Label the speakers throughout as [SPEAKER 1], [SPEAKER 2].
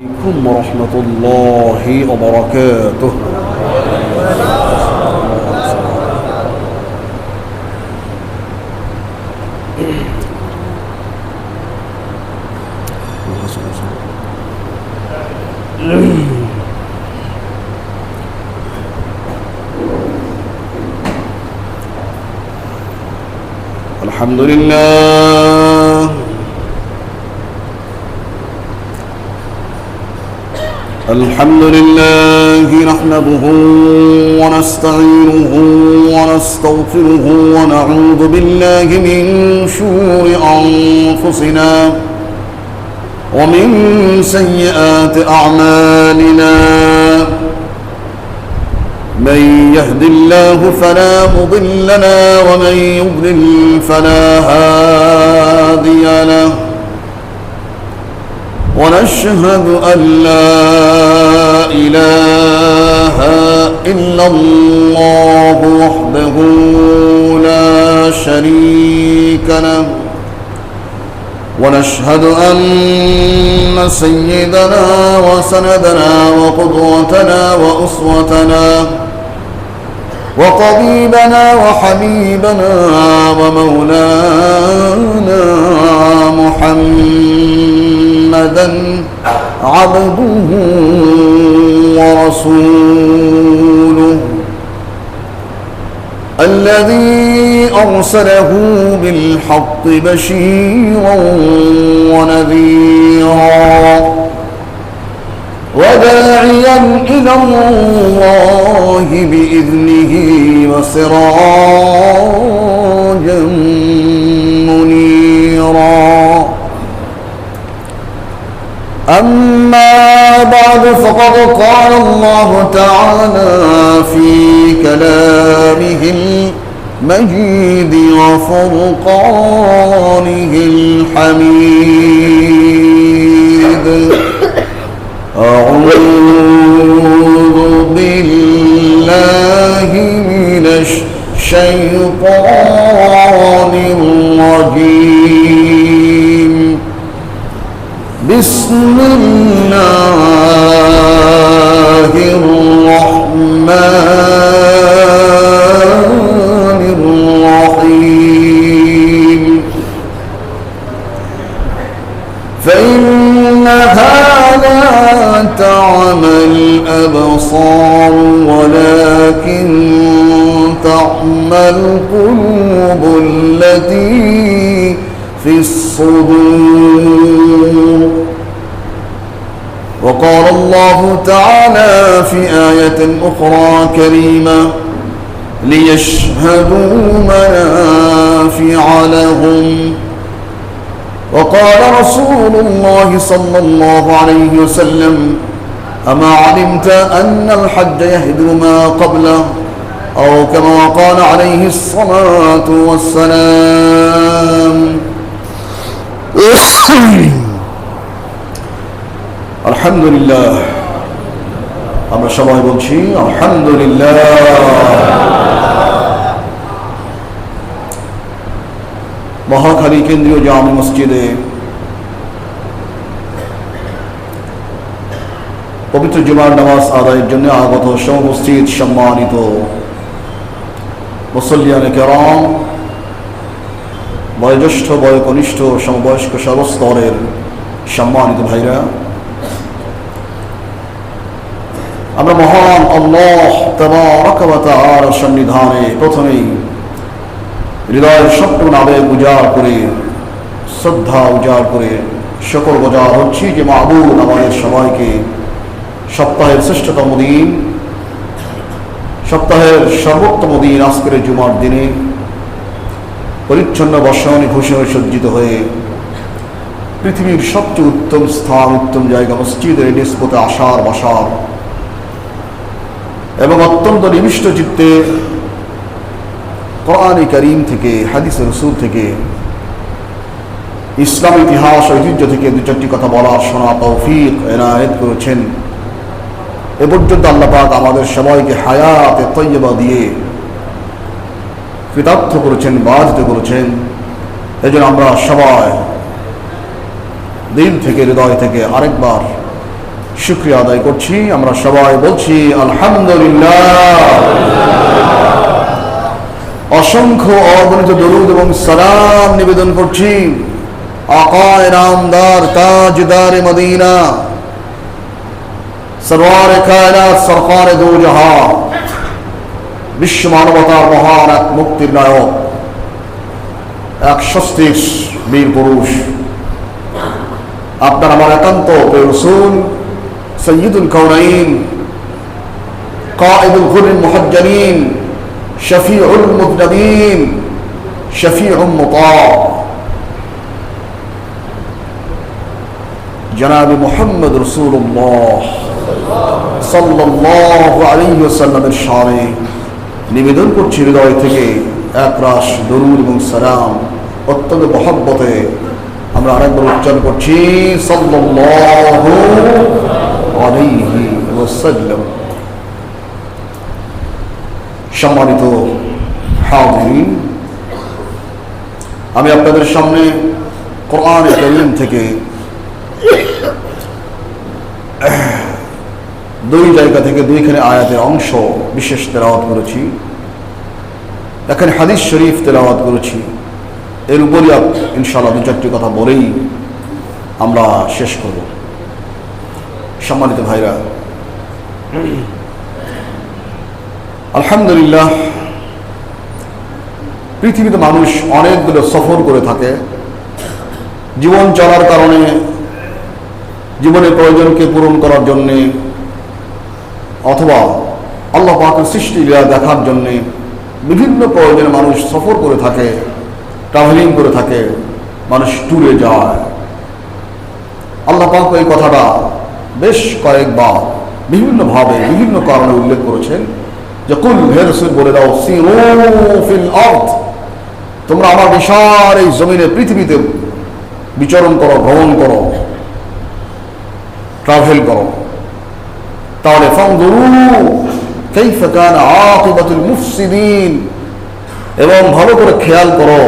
[SPEAKER 1] عليكم ورحمة الله وبركاته. الحمد لله نحمده ونستعينه ونستغفره ونعوذ بالله من شرور أنفسنا ومن سيئات أعمالنا. من يهد الله فلا مضل له ومن يضلل فلا هادي له. ونشهد أن لا إله إلا الله وحده لا شريك له. ونشهد أن سيدنا وسندنا وقدوتنا وأسوتنا وطبيبنا وحبيبنا ومولانا محمدا عبده ورسوله الذي أرسله بالحق بشيرا ونذيرا وداعيا إلى الله بإذنه وسراجا منيرا. أما بعد فقد قال الله تعالى في كلامه المجيد وفرقانه الحميد. أعوذ بالله من الشيطان الرجيم. بسم الله الرحمن الرحيم. فإنها لا تعمى الأبصار ولكن تعمى القلوب التي في الصدور. وقال الله تعالى في آية أخرى كريمة ليشهدوا منافع لهم. وقال رسول الله صلى الله عليه وسلم أما علمت أن الحج يهدم ما قبله أو كما قال عليه الصلاة والسلام. আলহামদুলিল্লাহ, আমরা সবাই বলছি আলহামদুলিল্লাহ। মহাখালী কেন্দ্রীয় জামে মসজিদে পবিত্র জুমার নামাজ আদায়ের জন্য আগত সমুপস্থিত সম্মানিত মুসল্লিয়ানে কেরাম, বয়োজ্যেষ্ঠ বয়োকনিষ্ঠ সমবয়স্ক সর্বস্তরের সম্মানিত ভাইরা, আমরা মহান আল্লাহ তাবারক ওয়া তাআলার সন্নিধানে প্রথমেই হৃদয়ের সবটুকু আবেগ উজাড় করে, শ্রদ্ধা উজাড় করে সকল বোঝার হচ্ছি যে মাবুদ আমাদের সবাইকে সপ্তাহের শ্রেষ্ঠতম দিন, সপ্তাহের সর্বোত্তম দিন আজকের জুমার দিনে পরিচ্ছন্ন বসনে ভূষণে সজ্জিত হয়ে পৃথিবীর সবচেয়ে উত্তম স্থান, উত্তম জায়গা মসজিদের নিসবতে আসার বসার এবং অত্যন্ত নিবিষ্ট চিত্তে কোরআন কারীম থেকে, হাদিস রাসূল থেকে, ইসলাম ইতিহাস ঐতিহ্য থেকে দু চারটি কথা বলার শোনা তৌফিক এনায়েত করেছেন। এ পর্যন্ত আল্লাহ পাক আমাদের সবাইকে হায়াতে তৈয়বা দিয়ে কৃতার্থ করেছেন, বাজিত করেছেন। এজন্য আমরা সবাই দিল থেকে, হৃদয় থেকে আরেকবার শুকরিয়া আদায় করছি। আমরা সবাই বলছি আলহামদুলিল্লাহ। অসংখ্য অগণিত দরুদ এবং সালাম নিবেদন করছি আকায়ে নামদার তাজদার মদিনা সরওয়ার কায়নাত সরকার দু জাহান বিশ্ব মানবতার মহান এক মুক্তির নায়ক, এক স্বস্তিক বীর পুরুষ, আপনার আমার একান্ত প্রিয় রাসূল সৈয়দুল কাউনাইন কায়েদুল গুররিল মুহাজ্জালিন শফিউল মুযনিবিন শফিউল মুতা জনাব মুহাম্মদ রাসূলুল্লাহ সাল্লাল্লাহু আলাইহি ওয়াসাল্লামের শানে নিবেদন করছি হৃদয় থেকে একরাশ দরুদ এবং সালাম। অত্যন্ত মহব্বতে আমরা আরেকবার উচ্চারণ করছি সাল্লাল্লাহু আলাইহি ওয়াসাল্লাম। সম্মানিত হাজিরিন, আমি আপনাদের সামনে কোরআন কারীম থেকে দুই জায়গা থেকে দুইখানে আয়াতের অংশ বিশেষ তেলাওয়াত করেছি, এখানে হাদিস শরীফ তেলাওয়াত করেছি। এর উপরই ইনশাআল্লাহ দু চারটি কথা বলেই আমরা শেষ করব। সম্মানিত ভাইরা, আলহামদুলিল্লাহ, পৃথিবীতে মানুষ অনেকগুলো সফর করে থাকে। জীবন চলার কারণে, জীবনের প্রয়োজনকে পূরণ করার জন্যে, অথবা আল্লাহ পাকের সৃষ্টি লীলা দেখার জন্যে বিভিন্ন প্রয়োজনে মানুষ সফর করে থাকে, ট্রাভেলিং করে থাকে, মানুষ ট্যুরে যায়। আল্লাহ পাক এই কথাটা বেশ কয়েকবার বিভিন্নভাবে বিভিন্ন কারণে উল্লেখ করেছেন যে কুল হে রাসূল বলে দাও সিরু ফিল আরদ, তোমরা আমার বিশাল এই জমিনে পৃথিবীতে বিচরণ করো, ভ্রমণ করো, ট্রাভেল করো। তাহলে ফানজুরু কাইফা কানা আকিবাতুল মুফসিদিন, এবং ভালো করে খেয়াল করো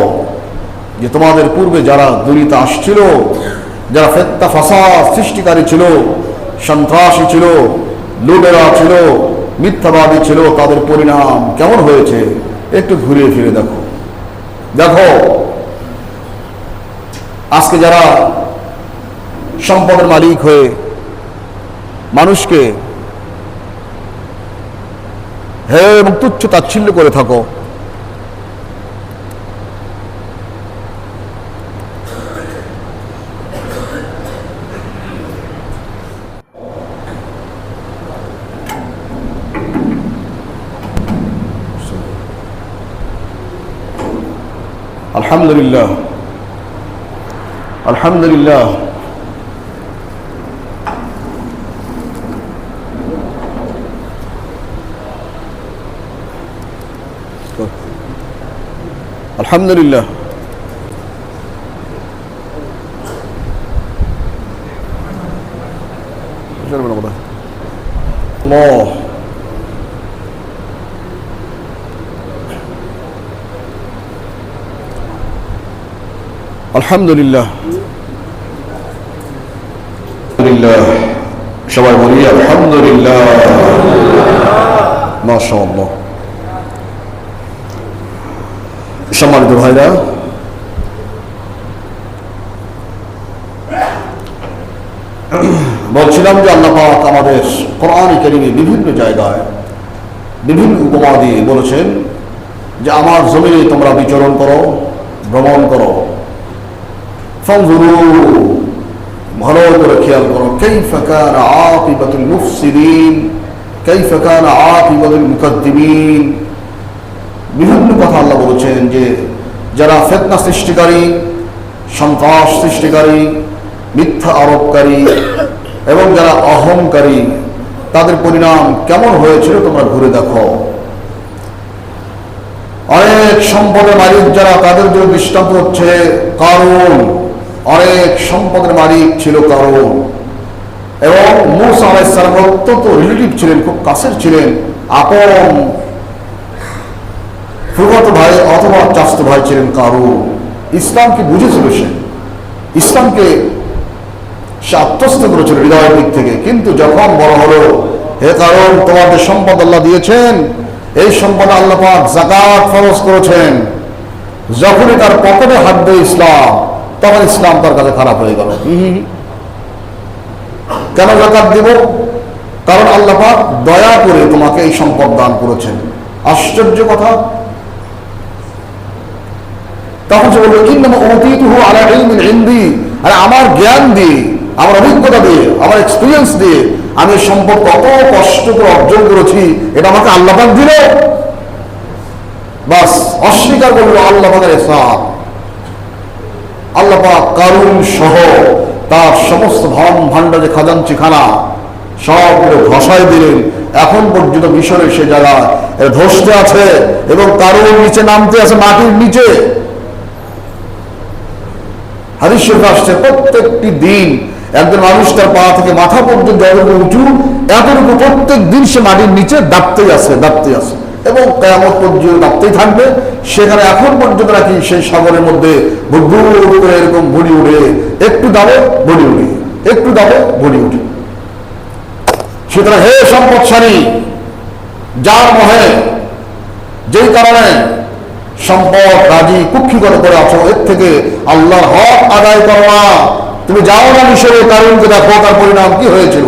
[SPEAKER 1] যে তোমাদের পূর্বে যারা দুনিয়াতে আসছিল, যারা ফিতনা ফাসাদ সৃষ্টিকারী ছিল, সন্ত্রাসী ছিল, লুটেরা ছিল, মিথ্যাবাদী ছিল, তাদের পরিণাম কেমন হয়েছে একটু ঘুরে ফিরে দেখো। দেখো আজকে যারা সম্পদের মালিক হয়ে মানুষকে হে এবং তুচ্ছ তাচ্ছিল্য করে থাকো, আলহামদুলিল্লাহ আলহামদুলিল্লাহ, আলহামদুলিল্লাহ। আলহামদুলিল্লাহ, সবাই বলি আলহামদুলিল্লাহ, মাশাআল্লাহ। সম্মানিত ভাইরা, বলছিলাম যে আল্লাহ পাক আমাদের কোরআন কারীমে বিভিন্ন জায়গায় বিভিন্ন উপমা দিয়ে বলেছেন যে আমার জমিনে তোমরা বিচরণ করো, ভ্রমণ করো। ফানজুরু, ভালো করে খেয়াল করো, কাইফা কানা আকিবাতুল মুফসিদিন কাইফা কানা আকিবাতুল মুকাদ্দিমিন। বিভিন্ন কথা আল্লাহ বলেছেন যে যারা ফিতনা সৃষ্টিকারী, সন্ত্রাস সৃষ্টিকারী, মিথ্যা আরোপকারী এবং যারা অহংকারী, তাদের পরিণাম কেমন হয়েছিল তোমরা ঘুরে দেখো। অনেক সম্পদের মালিক যারা, তাদের জন্য দৃষ্টান্ত হচ্ছে কারূন। অনেক সম্পদের মালিক ছিল কারূন, এবং মূসা আলাইহিস সালামের অত্যন্ত রিলেটিভ ছিলেন, খুব কাছের ছিলেন, আপন ফুফাতো ভাই অথবা চাচাতো ভাই ছিলেন কারূন। ইসলামকে বুঝেছিল সে, ইসলামকে সে আত্মস্থ করেছিল হৃদয়ের দিক থেকে। কিন্তু যখন বড় হলো, হে কারণ তোমাদের সম্পদ আল্লাহ দিয়েছেন, এই সম্পদ আল্লাহ পাক যাকাত ফরজ করেছেন, যখনই তার পকেটে হাত দেয় ইসলাম, তখন ইসলাম তার কাছে খারাপ হয়ে গেল। কেন যাকাত দিব? কারণ আল্লাহ পাক দয়া করে তোমাকে এই সম্পদ দান করেছেন। আশ্চর্য কথা। তখন সে বলবে ইন্নামা উতীতুহু আলা ইলমিন ইনদি, আরে আমার জ্ঞান দিয়ে, আমার অভিজ্ঞতা দিয়ে, আমার এক্সপিরিয়েন্স দিয়ে আমি এই সম্পদ কত কষ্ট করে অর্জন করেছি, এটা আমাকে আল্লাহ পাক দিল। বাস অস্বীকার করলো আল্লাহ পাকের ইহসান। আল্লাহ পাক কারুন সহ তার সমস্ত ধন ভাণ্ডার যে খাজাঞ্চি খানা সবগুলো ধসাই দিলেন। এখন পর্যন্ত মিশরের সে জায়গা ধসতে আছে এবং কারুন নিচে নামতে আছে মাটির নিচে। হাদিস শরীফে আসছে প্রত্যেকটি দিন একজন মানুষ তার পা থেকে মাথা পর্যন্ত যতটুকু উঁচু, এতটুকু প্রত্যেক দিন সে মাটির নিচে দাবতেই আছে এবং কিয়ামত পর্যন্ত দাবতেই থাকবে। সেখানে এখন পর্যন্ত নাকি সেই সাগরের মধ্যে বুদবুদ করে এরকম ভরি উঠে, একটু দাবে ভরি উঠে, একটু দাবে ভরি উঠে। সুতরাং হে সম্পদশালী, যার মহে, যেই কারণে সম্পদ রাজি কুক্ষিগত করে আছো, এর থেকে আল্লাহর হক আদায় করো না। তুমি যাও না মিশরে, কারণকে দেখো তার পরিণাম কি হয়েছিল।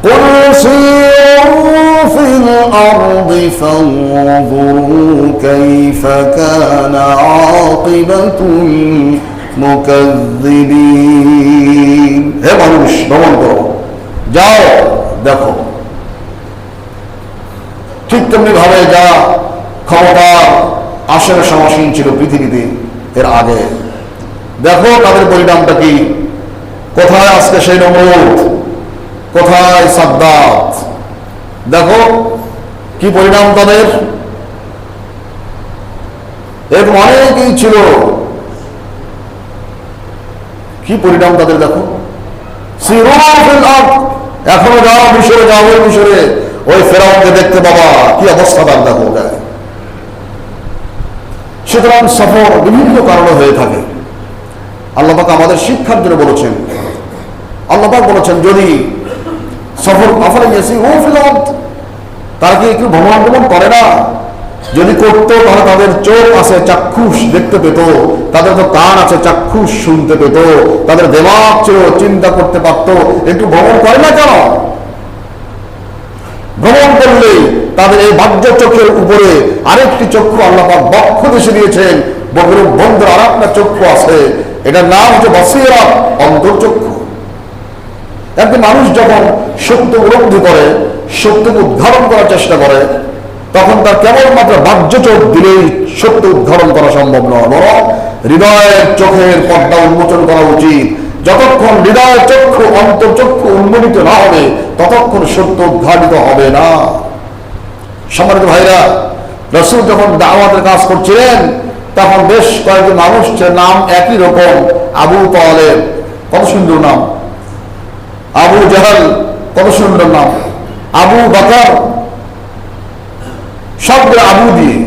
[SPEAKER 1] قُلْ سِيرُوا فِي الْأَرْضِ فَانظُرُوا كَيْفَ كَانَ عَاقِبَةُ الْمُكَذِّبِينَ। হে মানুষ, ভ্রমণ করো, যাও দেখো। ঠিক তেমনি ভাবে যা ক্ষমতার আসনে সমাসীন ছিল পৃথিবীতে এর আগে, দেখো তাদের পরিণামটা কি। কোথায় আজকে সেই নমরুদ, কোথায় সাদ্দাত, দেখো কি পরিণাম তাদের। এরকম অনেকেই ছিল, কি পরিণাম তাদের দেখো। এখনো যাও মিশরে, যাও ওই মিশরে, ওই ফেরাউনকে দেখতে পাবা, কি অবস্থা তার দেখো। সুতরাং সফর বিভিন্ন কারণে হয়ে থাকে। আল্লাহ পাক আমাদের শিক্ষার জন্য বলেছেন, আল্লাহ পাক বলেছেন যদি সফর তারা কি একটু ভ্রমণ করে না? যদি করতো তাহলে তাদের চোখ আছে চাক্ষুষ দেখতে পেত, তাদের তো কান আছে চাক্ষুষ শুনতে পেত, তাদের দিমাগ ছিল চিন্তা করতে পারত। একটু ভ্রমণ করে না কেন? ভ্রমণ করলে তাদের এই বাহ্য চোখের উপরে আরেকটি চক্ষু আল্লাহ পাক বক্ষ দেশে দিয়েছেন, বন্ধুর আর একটা চক্ষু আছে, এটার নাম হচ্ছে বসীরাত, অন্তর্চক্ষু। একটি মানুষ যখন সত্য উপলব্ধি করে, সত্যকে উদ্ধারণ করার চেষ্টা করে, তখন তার কেবলমাত্র বাহ্য চোখ দিলেই সত্য উদ্ধারণ করা সম্ভব নয়, বরং হৃদয়ের চোখের পর্দা উন্মোচন করা উচিত। যতক্ষণ হৃদয়ের চক্ষু, অন্তর্চক্ষু উন্মোচিত না হবে, ততক্ষণ সত্য উদ্ঘাটিত হবে না। সম্মানিত ভাইরা, রাসূল যখন দাওয়াতের কাজ করছিলেন, তখন বেশ কয়েকজন মানুষ, নাম একই রকম, আবু তালেব, কত সুন্দর নাম, আবু জাহাল, কত সুন্দর নাম, আবু বকর, সবগুলো আবু দিয়ে।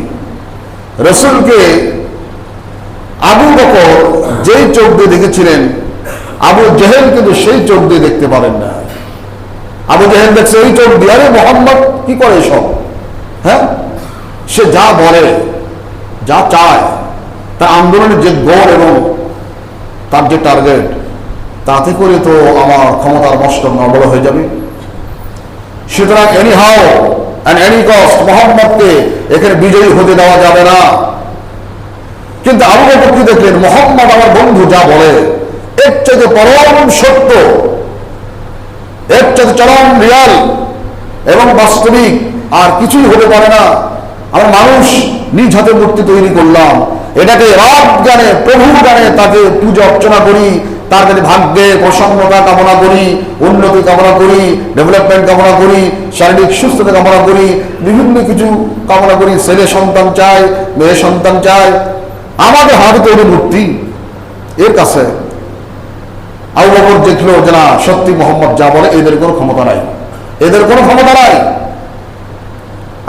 [SPEAKER 1] রাসূলকে আবু বকর যেই চোখ দিয়ে দেখেছিলেন, আবু জেহেল কিন্তু সেই চোখ দিয়ে দেখতে পারেন না। আবু জেহেল দেখছে এই চোখ দিয়ে, আরে মোহাম্মদ কি করে সব, হ্যাঁ, সে যা বলে, যা চায়, তার আন্দোলনের যে গোল এবং তার যে টার্গেট, তাতে করে তো আমার ক্ষমতার মস্তক নড়বড় হয়ে যাবে। সুতরাং any how and any cost মোহাম্মদকে এখানে বিজয়ী হতে দেওয়া যাবে না। কিন্তু আবু বকর কি দেখলেন, মোহাম্মদ আমার বন্ধু যা বলে, এর চাইতে পরম সত্য, এর চাইতে চরম রিয়াল এবং বাস্তবিক আর কিছুই হতে পারে না। আমরা মানুষ নিজ হাতে মূর্তি তৈরি করলাম, এটাকে রব জানে, প্রভু জানে, তাকে পূজা অর্চনা করি, তার কাছে ভাগ্যে প্রসন্নতা কামনা করি, উন্নতি কামনা করি, ডেভেলপমেন্ট কামনা করি, শারীরিক সুস্থতা কামনা করি, বিভিন্ন কিছু কামনা করি, ছেলে সন্তান চাই, মেয়ে সন্তান চাই। আমাদের হাতে তৈরি মূর্তি, এর কাছে আবু বকর দেখলো যে না, সত্যি মোহাম্মদ যা বলে এদের কোনো ক্ষমতা নাই, এদের কোনো ক্ষমতা নাই।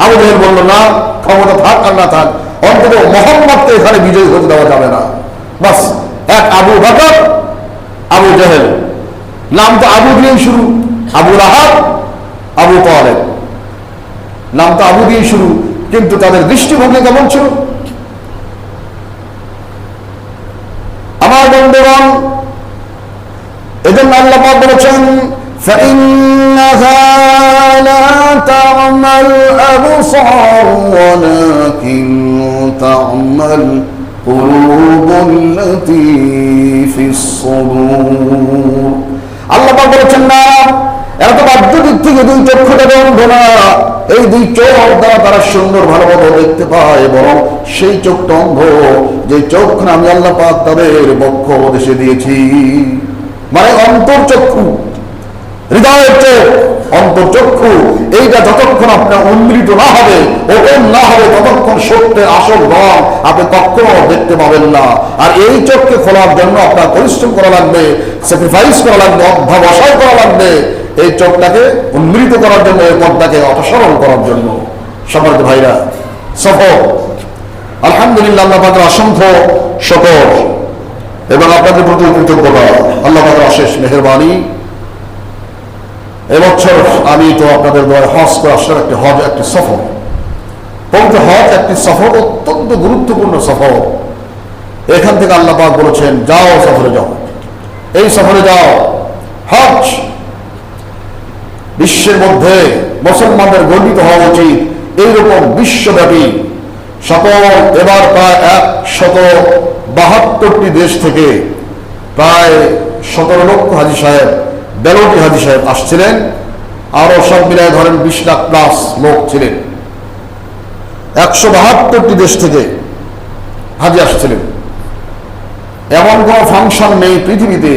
[SPEAKER 1] আবু জাহেল বলল না, ক্ষমতা থাক আর না থাক, অন্তত মোহাম্মদকে এখানে বিজয়ী হতে দেওয়া যাবে না। বাস এক আবু বকর আবু জাহেল, নাম তো আবু দিয়েই শুরু, আবু লাহাব, আবু তালেব, নাম তো আবু দিয়ে শুরু, কিন্তু তাদের দৃষ্টিভঙ্গি কেমন ছিল? আমার বন্ধুগণ, এজন্য আল্লাহ পাক বলেছেন فإنها لا تعمى الأبصار ولكن تعمى القلوب التي في الصدور। আল্লাহ পাক বলেছেন না, এরা তো বাহ্য দিক থেকে দুই চক্ষু দ্বারা অন্ধ না, এই দুই চোখ দ্বারা তারা সুন্দর ভালোভাবে দেখতে পায়, বরং সেই চোখটা অন্ধ যে চোখ না আমি আল্লাহ পাক তাদের বক্ষ উপদেশে দিয়েছি। মানে অন্তর্চক্ষু, হৃদয়ের চোখ, অন্তর্চক্ষু, এইটা যতক্ষণ আপনার উন্মীলিত না হবে, ওপেন না হবে, ততক্ষণ সত্যের আসল রং আপনি কখনো দেখতে পাবেন না। আর এই চোখকে খোলার জন্য আপনার পরিশ্রম করা লাগবে, স্যাক্রিফাইস করা লাগবে, অধ্যবসায় করা লাগবে, এই চোখটাকে উন্মীলিত করার জন্য, এই পথটাকে অপসারণ করার জন্য। সম্মানিত ভাইরা, সফর আলহামদুলিল্লাহ, আল্লাহ পাকের অসংখ্য শকর এবং আপনাদের প্রতি কৃতজ্ঞতা। আল্লাহ পাকের অশেষ মেহেরবানি। এবছর আমি তো আপনাদের দ্বারা হজ করে আসার একটি হজ, একটি সফর, পবিত্র হজ একটি সফর, অত্যন্ত গুরুত্বপূর্ণ সফর। এখান থেকে আল্লাহ পাক বলেছেন যাও, সফরে যাও, এই সফরে যাও। হজ বিশ্বের মধ্যে মুসলমানদের গর্বিত হওয়া উচিত। এইরকম বিশ্বব্যাপী সকল, এবার প্রায় 172টি দেশ থেকে প্রায় 17 লক্ষ হাজী সাহেব, 12টি হাজী সাহেব আসছিলেন, আরো সব মিলায় ধরেন 20 লাখ প্লাস লোক ছিলেন। 172টি দেশ থেকে হাজী আসছিলেন। এমন কোন ফাংশন নেই পৃথিবীতে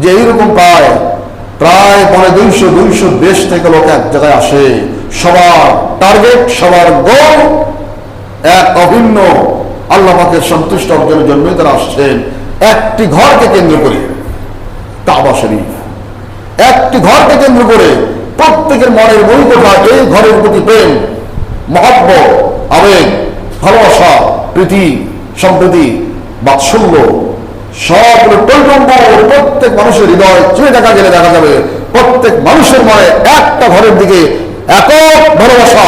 [SPEAKER 1] যে এইরকম প্রায় 200 দেশ থেকে লোক এক জায়গায় আসে। সবার টার্গেট, সবার গোল এক, অভিন্ন আল্লাহ পাকের সন্তুষ্ট অর্জনের জন্যই তারা আসছেন। একটি ঘরকে কেন্দ্র করে, কাবা শরীফ, একটি ঘরকে কেন্দ্র করে প্রত্যেকের মনের মূল কথা এই ঘরের প্রতি প্রেম, মহব্বত, আবেগ, ভালোবাসা, প্রীতি, সম্প্রীতি, বাৎসল্য সবগুলো টৈটম্বর প্রত্যেক মানুষের হৃদয় চেয়ে দেখা গেলে দেখা যাবে প্রত্যেক মানুষের মনে একটা ঘরের দিকে একক ভালোবাসা,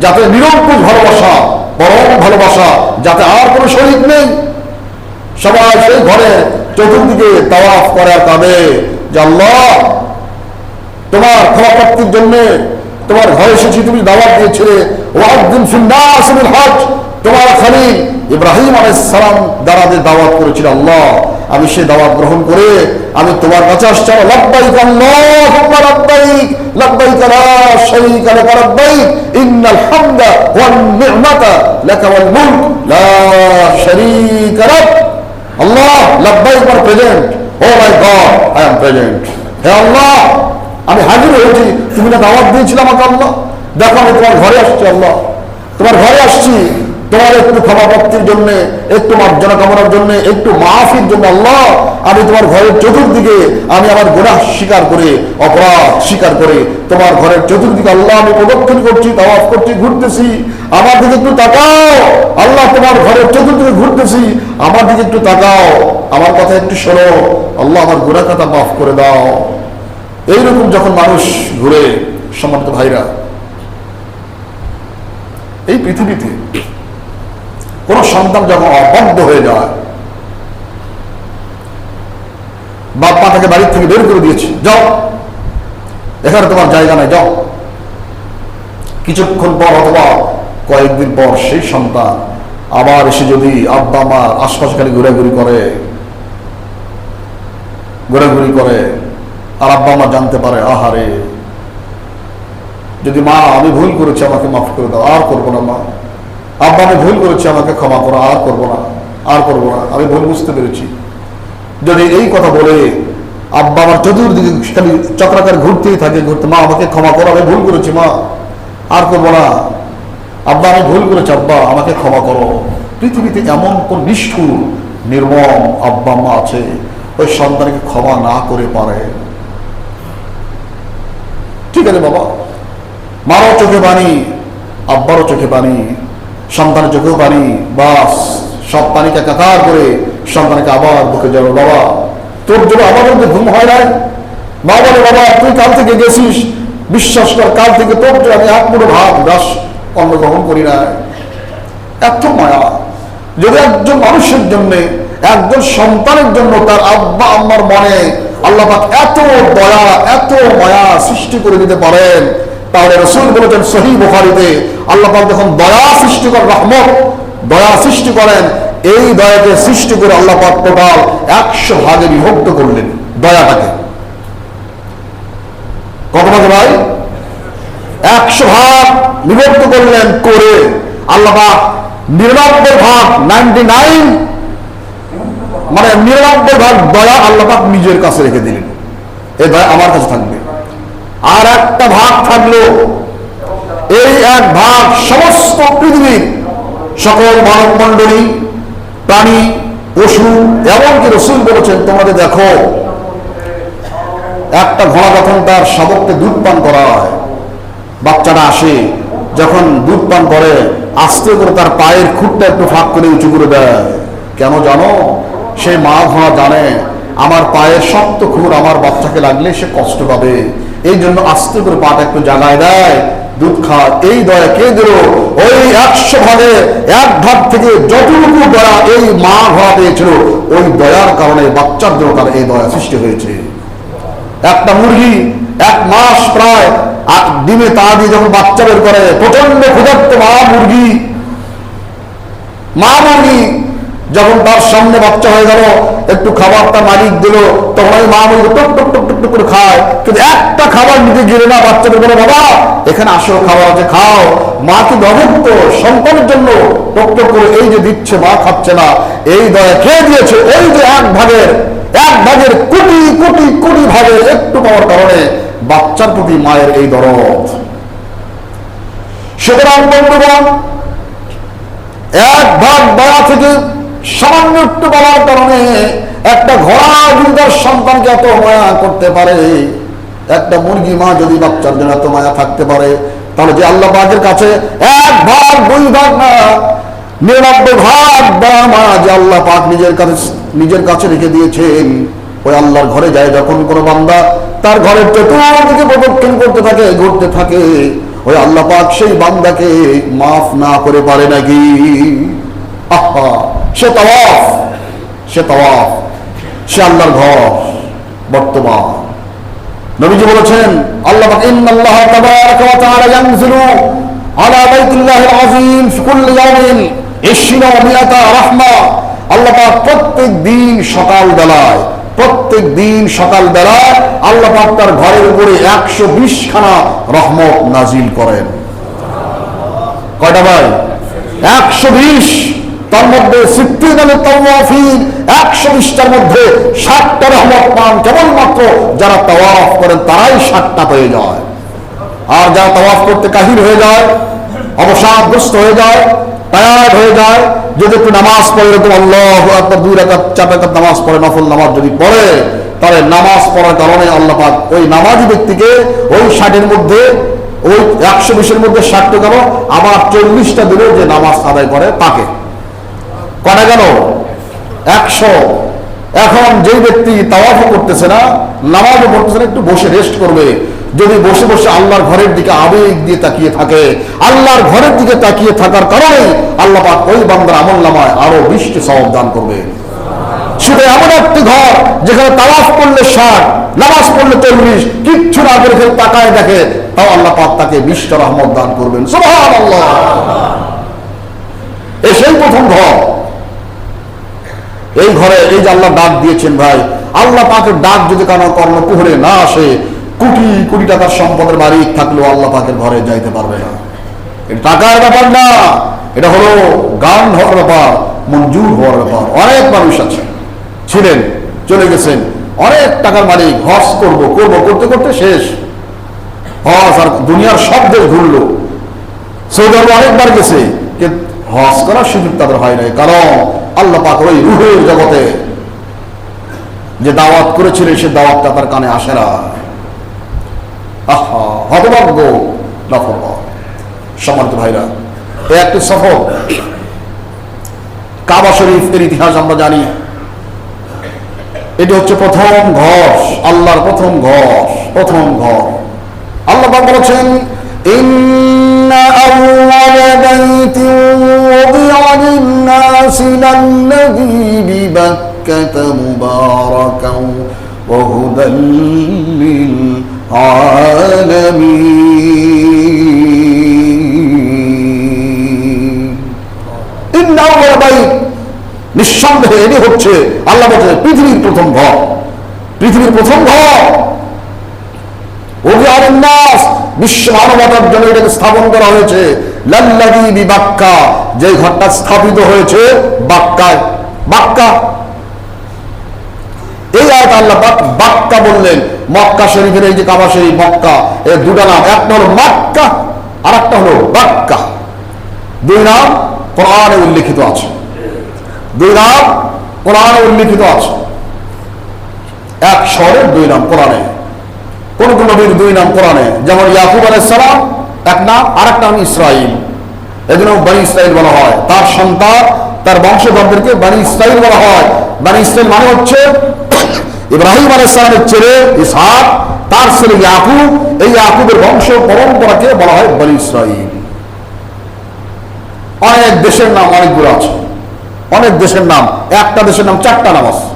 [SPEAKER 1] যাতে নিরঙ্কুশ ভালোবাসা, পরম ভালোবাসা, যাতে আর কোনো শরীক নেই। সবাই সেই ঘরে চতুর্দিকে তাওয়াফ করার কাবে যে আল্লাহ তোমার ক্ষমা প্রাপ্তির জন্য তোমার ঘরে এসেছি, তুমি দাওয়াত দিয়েছিলে, ওয়াজ্জিল ফিন্নাস বিল হজ, তোমার খলিল ইব্রাহিম আলাইহিস সালাম দ্বারা যে দাওয়াত করেছিল, আল্লাহ আমি সেই দাওয়াত গ্রহণ করে আমি তোমার কাছে আসছি। লাব্বাইক আল্লাহুম্মা লাব্বাইক, লাব্বাইক লা শারীকা লাক লাব্বাইক, ইন্নাল হামদা ওয়ান নি'মাতা লাকা ওয়াল মুলক লা শারীকা লাক। আল্লাহ লাব্বাইক আর present, O my God I am present. হে আল্লাহ আমি হাজির হয়েছি, তুমি না দাওয়াত দিয়েছিলে আমাকে, আল্লাহ দেখো আমি তোমার ঘরে আসছি, আল্লাহ তোমার ঘরে আসছি তোমার একটু ক্ষমা প্রাপ্তির জন্য, একটু মার্জনা কামনার জন্য, একটু মাফির জন্য। আল্লাহ আমি তোমার ঘরের চতুর্দিকে আমি আমার গুনাহ স্বীকার করে, অপরাধ স্বীকার করে তোমার ঘরের চতুর্দিকে আল্লাহ আমি প্রদক্ষিণ করছি, তাওয়াফ করছি, ঘুরতেছি, আমার দিকে একটু তাকাও। আল্লাহ তোমার ঘরের চতুর্দিকে ঘুরতেছি, আমার দিকে একটু তাকাও, আমার কথা একটু শোনো, আল্লাহ আমার গুনাহ খাতা মাফ করে দাও। এইরকম যখন মানুষ ঘুরে, সম্মানিত ভাইরা, এই পৃথিবীতে কোন সন্তান যখন অবাধ্য হয়ে যায়, বাপ মা তাকে বাড়ির থেকে বের করে দিয়েছে, যাও এখানে তোমার জায়গা নাই, যাও। কিছুক্ষণ পর অথবা কয়েকদিন পর সেই সন্তান আবার এসে যদি আব্বা মার আশপাশে খালি ঘোরাঘুরি করে, আর আব্বা মা জানতে পারে, আহারে যদি মা আমি ভুল করেছি আমাকে মাফ করে দাও, আর করবো না, মা আব্বা আমি ভুল করেছি আমাকে ক্ষমা করো, আর করবো না, আমি ভুল বুঝতে পেরেছি, যদি এই কথা বলে আব্বা আমার চতুর্দিকে খালি চক্রাকার ঘুরতেই থাকে, মা আমাকে ক্ষমা করো, আমি ভুল করেছি, মা আর করবো না, আব্বা আমি ভুল করেছি, আব্বা আমাকে ক্ষমা করো। পৃথিবীতে এমন কোন নিষ্ঠুর নির্মম আব্বা মা আছে ওই সন্তানকে ক্ষমা না করে পারে? ঠিক আছে বাবা, মারও চোখে পানি, আব্বারও চোখে পানি, সন্তানের চোখেও পানি, বাস সব পানিকে একাকার করে সন্তানকে আবার বুকে যাবে, বাবা তোর জন্য আমার মধ্যে ঘুম হয় নাই? মা বলে, বাবা তুই কাল থেকে গেছিস, বিশ্বাস কর কাল থেকে তোর জন্য আমি এক মুঠো ভাত রস অন্ন গ্রহণ করি না। এত মায়া। যদি একজন মানুষের জন্য, একজন সন্তানের জন্য তার আব্বা আম্মার মনে আল্লাহ পাক এত দয়া, এত মায়া সৃষ্টি করে দিতে পারেন, তাহলে রাসূল বলেছেন সহিহ বুখারীতে, আল্লাহ পাক যখন দয়া সৃষ্টি করেন, রহমত দয়া সৃষ্টি করেন, এই দয়াকে সৃষ্টি করে আল্লাহ পাক টোটাল 100 ভাগে বিভক্ত করলেন দয়াটাকে। কত ভাগে ভাই? 100 ভাগ বিভক্ত করলেন করে আল্লাহ পাক 99 ভাগ 99 মানে 99 ভাগ দয়া আল্লাহ পাক নিজের কাছে রেখে দিলেন। এই দয়া আমার কাছে থাকবে। আর একটা ভাগ থাকলো, এই এক ভাগ সমস্ত পৃথিবীর সকল মানব মণ্ডলী, প্রাণী, পশু, এমনকি রাসূল বলেছেন তোমাদের দেখো একটা ঘোড়া যখন তার শাবককে দুধ পান করায়, বাচ্চাটা আসে যখন দুধ পান করে আস্তে করে তার পায়ের খুঁটটা একটু ফাঁক করে উঁচু করে দেয়। কেন জানো? সেই মা ঘোড়া জানে আমার পায়ের শক্ত খুর আমার বাচ্চাকে লাগলে সে কষ্ট পাবে, এই জন্য আস্তে করে পাটা একটু জাগায় দেয়, দুধ খায়। এই দয়া কে দিল? ওই 100 ভাগে 1 ভাগ থেকে যতটুকু দয়া এই মা ঘোড়া পেয়েছিল, ওই দয়ার কারণে বাচ্চার জন্য তার এই দয়া সৃষ্টি হয়েছে। একটা মুরগি 1 মাস প্রায় ডিমে তা দিয়ে যখন বাচ্চা বের করে, প্রচন্ড ক্ষুধার্ত মা মুরগি যখন তার সামনে বাচ্চা হয়ে গেল, একটু খাবার তার মালিক দিল, তখন ওই মা মুরগি টুক টুক টুক টুক টুক করে খায়, কিন্তু একটা খাবার নিতে গেলে না বাচ্চাকে বলে বাবা এখানে আসো খাবার আছে খাও। মা কি অভুক্ত সন্তানের জন্য টক টক করে এই যে দিচ্ছে, মা খাচ্ছে না, এই দয়া খেয়ে দিয়েছে। ওই যে এক ভাগের কোটি কোটি কোটি ভাগের একটু পাওয়ার কারণে বাচ্চার প্রতি মায়ের এই দরদ। সুতরাং বন্ধুগণ, 1 ভাগ দয়া থেকে সামান্য একটু বলার কারণে একটা ঘোড়া যদি তার সন্তানকে এত মায়া করতে পারে, একটা মুরগি মা যদি বাচ্চার জন্য এত মায়া থাকতে পারে, তাহলে যে আল্লাহ পাকের কাছে 1 ভাগ 2 ভাগ না 99 ভাগ দয়া মা যে আল্লাহ পাক নিজের কাছে রেখে দিয়েছেন, ওই আল্লাহর ঘরে যায় যখন কোনো বান্দা তার ঘরের চতুর্দিকে প্রদক্ষিণ করতে থাকে, ঘুরতে থাকে, ওই আল্লাহ পাক সেই বান্দাকে মাফ না করে পারে নাকি? আহা, সে তাওয়াফ, সে আল্লাহর ঘর বর্তমান। নবীজি বলেছেন আল্লাহ পাক ইন্নাল্লাহ তাবারাকা ওয়া তাআলা ইয়ানজিলু আলা বাইতিল্লাহিল আযীম ফি কুল্লি ইয়াওমিন 20 ওয়া 100 রাহমা। আল্লাহ পাক প্রত্যেক দিন সকাল বেলায় আল্লাহ পাক তার ঘরের উপরে 120 খানা রহমত নাজিল করেন। কয়টা ভাই? 120। তার মধ্যে 120টার মধ্যে 60টা রহমত পান কেবলমাত্র যারা তাওয়াফ করেন, তারাই 60টা পেয়ে যায়। আর যারা তাওয়াফ করতে কাহিল হয়ে যায়, অবসাদগ্রস্ত হয়ে যায়, টায়ার্ড হয়ে যায়, যদি একটু নামাজ পড়ে, এরকম আল্লাহু আকবার 2 রাকাত 4 রাকাত নামাজ পড়ে, নফল নামাজ যদি পড়ে, তাহলে নামাজ পড়ার কারণে আল্লাহ পাক ওই নামাজি ব্যক্তিকে ওই 60-এর মধ্যে, ওই 120-এর মধ্যে 60টা গেল, আবার 40টা দিল যে নামাজ আদায় করে তাকে। কটা গেল? 100। এখন যেই ব্যক্তি তাওয়াফও করতেছে না, নামাজও পড়তেছে না, একটু বসে রেস্ট করবে, যদি বসে বসে আল্লাহর ঘরের দিকে আবেগ দিয়ে তাকিয়ে থাকে, আল্লাহর ঘরের দিকে তাকিয়ে থাকার কারণে আল্লাহ পাক ওই বান্দার আমলনামায় আরো 20টি সওয়াব দান করবে। শুধু এমন একটি ঘর যেখানে তাওয়াফ করলে 60, নামাজ পড়লে 40, কিচ্ছু না করে তাকায় দেখে, তাও আল্লাহ পাক তাকে 20টা রহমত দান করবেন। সুবহানাল্লাহ। এই সেই প্রথম ঘর। এই ঘরে এই যে আল্লাহ ডাক দিয়েছেন ভাই, আল্লাহ পাকের ডাক যদি কারো কর্ণকুহরে না আসে, কোটি কোটি টাকার সম্পদের মালিক থাকলেও আল্লাহ পাকের ঘরে যাইতে পারবে না। এটা টাকার ব্যাপার না, এটা হলো গান হওয়ার ব্যাপার, মঞ্জুর হওয়ার ব্যাপার। অনেক মানুষ আছে ছিলেন, চলে গেছেন, অনেক টাকার মালিক, হজ করতে করতে শেষ। হজ আর দুনিয়ার সব দেশ ঘুরলো, সৌদি আরব অনেকবার গেছে, কিন্তু হজ করার সুযোগ তাদের হয় নাই, কারণ আল্লাহ পাক ওই রূহের জগতে যে দাওয়াত করেছিলেন সে দাওয়াতটা তার কানে আসে না। আহা, হতভাগ্য নাফরমান। সম্মানিত ভাইরা, এই একটি সফর। কাবা শরীফের ইতিহাস আমরা জানি, এটি হচ্ছে প্রথম ঘর, আল্লাহর প্রথম ঘর, প্রথম ঘর। আল্লাহ পাক বলেছেন, ইন্না আউওয়ালা বাইতিন উযিআ লিন-নাসি লাল্লাযী বিবাক্কাতা মুবারাকান ওয়া হুদাল লিল-আলামিন। ইন্না আউওয়ালা বাইত, নিঃসন্দেহে এটি হচ্ছে আল্লাহ বলছেন পৃথিবীর প্রথম ঘর, পৃথিবীর প্রথম ঘর। বিশ্ব মানবতার জন্য এটাকে স্থাপন করা হয়েছে লাল্লাযী বিবাক্কা, যে ঘরটা স্থাপিত হয়েছে বাক্কায়। বাক্কা, এই আয়াত আল্লাহ পাক বাক্কা বললেন। মক্কা শরীফের এই যে কাবা শরীফ, মক্কা, এর দুটা নাম, একটা হলো মাক্কা আর একটা হলো বাক্কা। দুই নাম কোরআনে উল্লেখিত আছে, দুই নাম কোরআনে উল্লেখিত আছে। এক শহরের দুই নাম কোরআনে, কোন কোন নবীর দুই নাম কোরআনে, যেমন ইয়াকুব আলাইহিস সালাম এক নাম, আর একটা নাম ইসরাইল। এজন্য বনি ইসরাইল বলা হয়, তার সন্তান, তার বংশধরদেরকে বনি ইসরাইল বলা হয়। বনি ইসরাইল মানে হচ্ছে ইব্রাহিম আলাইহিস সালামের ছেলে ইসহাক, তার ছেলে ইয়াকুব, এই ইয়াকুবের বংশ পরম্পরাকে বলা হয় বনি ইসরাইল। অনেক দেশের নাম অনেকগুলো আছে, অনেক দেশের নাম, একটা দেশের নাম চারটা নাম আছে,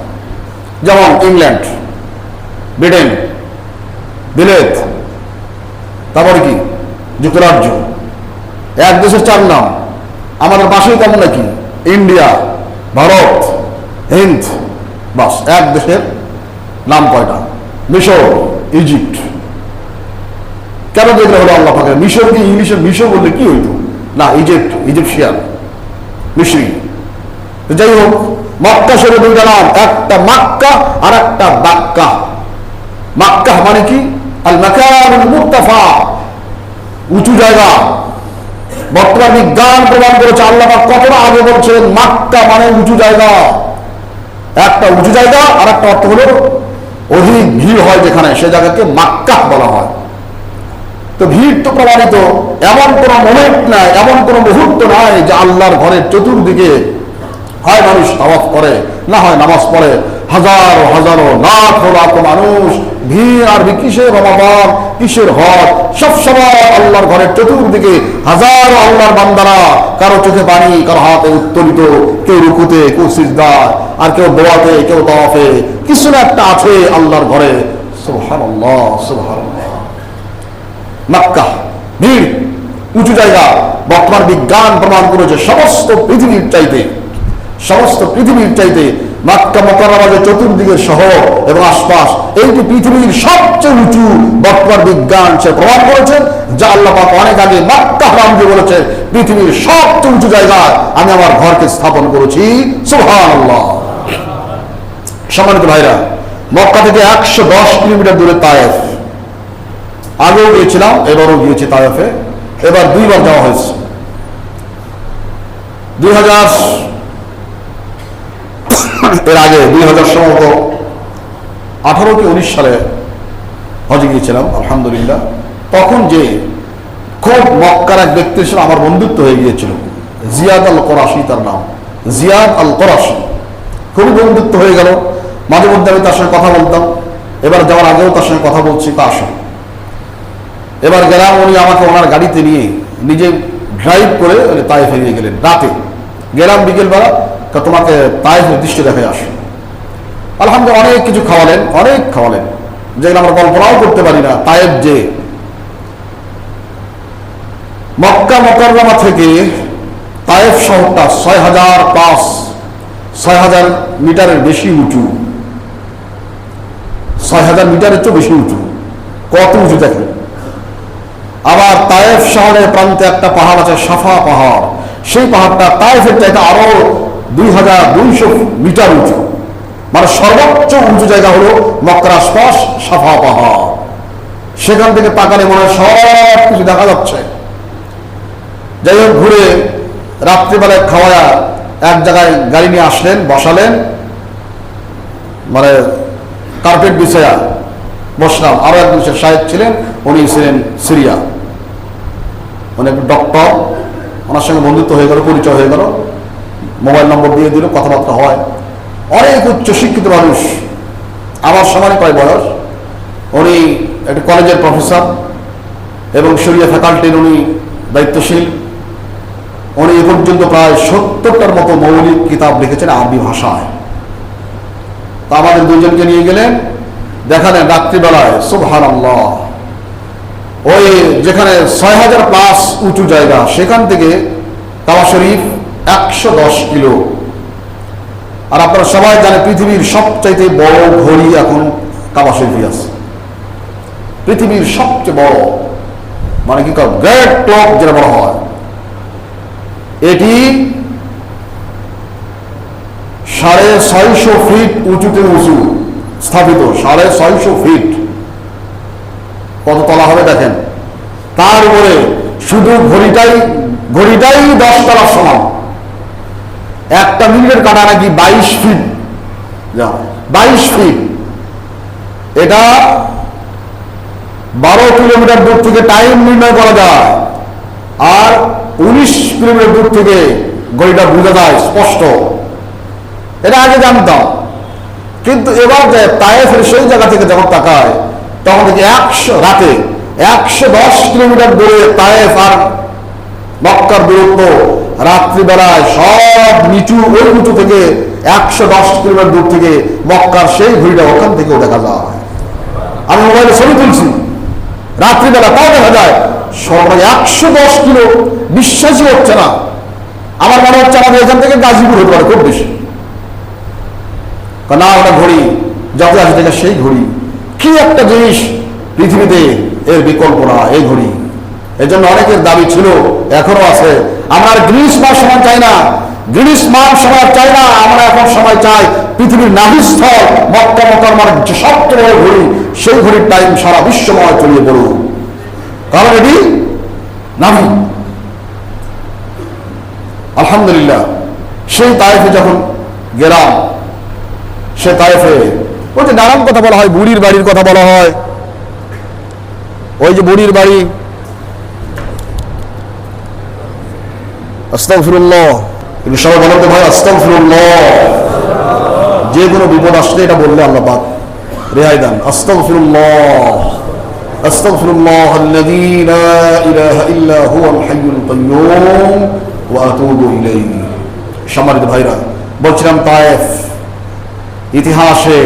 [SPEAKER 1] যেমন ইংল্যান্ড, ব্রিটেন, বিলেত, তারপরে কি যুক্তরাজ্য। এক দেশের চার নাম। আমাদের পাশেই তেমন নাকি ইন্ডিয়া, ভারত, হিন্দ, বাস এক দেশের নাম কয়টা? মিশর, ইজিপ্ট। কেন দেখলে হলো আল্লাহ পাকের? মিশরকে ইংলিশে মিশর বললে কি হইতো না, ইজিপ্ট, ইজিপশিয়ান, মিশরি। যাই হোক, মক্কা শরীফের দুইটা নাম, একটা মাক্কা আর একটা বাক্কা। মাক্কা মানে কি? আল মাকানুল মুরতাফা, উঁচু জায়গা। বর্তমান বিজ্ঞান প্রমাণ করেছে, আল্লাহ পাক কতটা আগে বলছেন মাক্কা মানে উঁচু জায়গা। একটা উঁচু জায়গা, আর একটা অর্থ হলো অধিক ভিড় হয় যেখানে, সে জায়গাকে মাক্কা বলা হয়। তো ভিড় তো প্রমাণিত, এমন কোন মোমেন্ট নাই, এমন কোন মুহূর্ত নাই যে আল্লাহর ঘরের চতুর্দিকে হয় মানুষ তাওয়াফ করে, না হয় নামাজ পড়ে। হাজারো হাজারো লাখ লাখ মানুষ, ভিড় আর কিসের রমাদান, কিসের হজ, সবসময় আল্লাহর ঘরের চতুর্দিকে হাজারো আল্লাহর বান্দারা, কারো চোখে পানি, কারো হাতে উত্তোলিত, কেউ রুকুতে, কেউ সিজদায়, আর কেউ দোয়াতে, কেউ তাওয়াফে, কিছু না একটা আছে আল্লাহর ঘরে। সুবহানাল্লাহ, সুবহানাল্লাহ। মক্কা ভিড়, উঁচু জায়গা। বর্তমান বিজ্ঞান প্রমাণ করেছে সমস্ত পৃথিবীর চাইতে, সমস্ত পৃথিবীর চাইতে মক্কা মুকাররমা যে চতুর্দিকের শহর এবং আশপাশ, এইটি পৃথিবীর সবচেয়ে উঁচু। বর্তমান বিজ্ঞান সে প্রমাণ করেছেন, যা আল্লাহ পাক অনেক আগে মক্কা হারাম দিয়ে বলেছেন, পৃথিবীর সবচেয়ে উঁচু জায়গায় আমি আমার ঘরকে স্থাপন করেছি। সুবহানাল্লাহ। সম্মানিত ভাইরা, মক্কা থেকে 110 কিলোমিটার দূরে তায়েফ। আগেও গিয়েছিলাম, এবারও গিয়েছি তায়েফে। এবার দুইবার যাওয়া হয়েছে। 2000 এর আগে 2018 কি 19 সালে হজে গিয়েছিলাম, আলহামদুলিল্লাহ। তখন যে খুব মক্কার এক ব্যক্তির সাথে আমার বন্ধুত্ব হয়ে গিয়েছিল, জিয়াদ আল কোরাশি তার নাম, জিয়াদ আল কোরাশি। খুবই বন্ধুত্ব হয়ে গেল, মাঝে মধ্যে আমি তার সঙ্গে কথা বলতাম। এবার যাওয়ার আগেও তার সঙ্গে কথা বলছি তার সঙ্গে। এবার গেলাম, উনি আমাকে ওনার গাড়িতে নিয়ে নিজে ড্রাইভ করে তায়েফে নিয়ে গেলেন। রাতে গেলাম, বিকেলবেলা, তোমাকে তায়েফের দৃশ্য দেখে আসো। আলহামদুলিল্লাহ, অনেক কিছু খাওয়ালেন, অনেক খাওয়ালেন, যেগুলো আমরা কল্পনাও করতে পারি না। তায়েফ যে মক্কা মুকাররমা থেকে তায়েফ শহরটা 6,000 মিটারের বেশি উঁচু, 6,000 মিটারের চেয়ে বেশি উঁচু। কত উঁচু দেখেন। আবার তায়েফ শহরের প্রান্তে একটা পাহাড় আছে, সাফা পাহাড়। সেই পাহাড়টা তায়েফের চাইতে আরো 2,200 মিটার উঁচু। মানে সর্বোচ্চ উঁচু জায়গা হলো মক্কার আশপাশ সাফা পাহাড়। সেখান থেকে তাকালে মনে হয় সব কিছু দেখা যাচ্ছে। যাই হোক, ঘুরে রাত্রিবেলায় খাওয়া এক জায়গায় গাড়ি নিয়ে আসলেন, বসালেন, মানে কার্পেট বিছায়া বসলাম। আরো একজন সাহেব ছিলেন, উনি ছিলেন সিরিয়া, মানে ডক্টর। ওনার সঙ্গে বন্ধুত্ব হয়ে গেল, পরিচয় হয়ে গেল, মোবাইল নম্বর দিয়ে দিল, কথাবার্তা হয়। অনেক উচ্চ শিক্ষিত মানুষ, আমার সমানই প্রায় বয়স। উনি একটা কলেজের প্রফেসর এবং শরিয়া ফ্যাকাল্টির উনি দায়িত্বশীল। উনি এ পর্যন্ত প্রায় 70টার মতো মৌলিক কিতাব লিখেছেন আরবি ভাষায়। তা আমাদের দুজনকে নিয়ে গেলেন, দেখালেন রাত্রিবেলায় সুবহানাল্লাহ, ওই যেখানে 6000 প্লাস উঁচু জায়গা, সেখান থেকে কাবা শরীফ 110 কিলো। আর আপনারা সবাই জানেন পৃথিবীর সবচাইতে বড় ঘড়ি এখন কাবা শরীফে আছে। পৃথিবীর সবচেয়ে বড়, মানে কি গ্রেট ক্লক যেটা বড় হয়, এটি 650 ফিট উঁচুতে উঁচু স্থাপিত। 650 ফিট, কত তলা হবে দেখেন। তার উপরে শুধু ঘড়িটাই 10 তলার সমান। একটা মিনিটের কাটা নাকি 22 ফিট, 22 ফিট। এটা 12 কিলোমিটার দূর থেকে টাইম নির্ণয় করা যায়, আর 19 কিলোমিটার দূর থেকে ঘড়িটা বোঝা যায় স্পষ্ট। এটা আগে জানতাম, কিন্তু এবার যে তায়েফের সেই জায়গা থেকে যখন তাকায়, তখন দেখি রাতে 110 কিলোমিটার দূরে তায়েফ আর মক্কার দূরত্ব। রাত্রিবেলায় সব নিচু, ওই উঁচু থেকে 110 কিলোমিটার দূর থেকে মক্কার সেই ঘড়িটা ওখান থেকেও দেখা যায়। আমি মোবাইলে ছবি তুলছি, রাত্রিবেলা তাও দেখা যায় সবাই 110 কিলো। বিশ্বাসই হচ্ছে না। আমার মনে হচ্ছে আমাদের এখান থেকে গাজীপুর হতে পারে খুব বেশি। না, ওটা ঘড়ি, যত আসে থেকে সেই ঘড়ি। কি একটা জিনিস, পৃথিবীতে এর বিকল্প না এই ঘড়ি। এই জন্য অনেকের দাবি ছিল, এখনো আছে, আমরা গ্রিস মাস সময় চাই না, গ্রিস মাস সময় চাই না, আমরা এখন সময় চাই পৃথিবীর নাভিস্থল মক্কা মুকাররমার যে সবচেয়ে বড় ঘড়ি, সেই ঘড়ির টাইম সারা বিশ্বময় ছড়িয়ে পড়ুক, কারণ এটি নাভি। আলহামদুলিল্লাহ, সেই তায়েফে যখন গেলাম, সে তায়েফে ওই যে নানান কথা বলা হয়, বুড়ির বাড়ির কথা বলা হয়। ওই যে বুড়ির বাড়ি, আস্তাগফিরুল্লাহ, কিন্তু সবাই বলতে ভাই আস্তাগফিরুল্লাহ। যে কোনো বিপদ আসলে এটা বললে আল্লাহ পাক রেহাই দেন। আস্তাগফিরুল্লাহ, আস্তাগফিরুল্লাহ আল্লাযী লা ইলাহা ইল্লা হুয়াল হাইয়ুল কাইয়্যুম ওয়া আতুবু ইলাইহি। সম্মানিত ভাইরা, বলছিলাম তায়েফ ইতিহাসে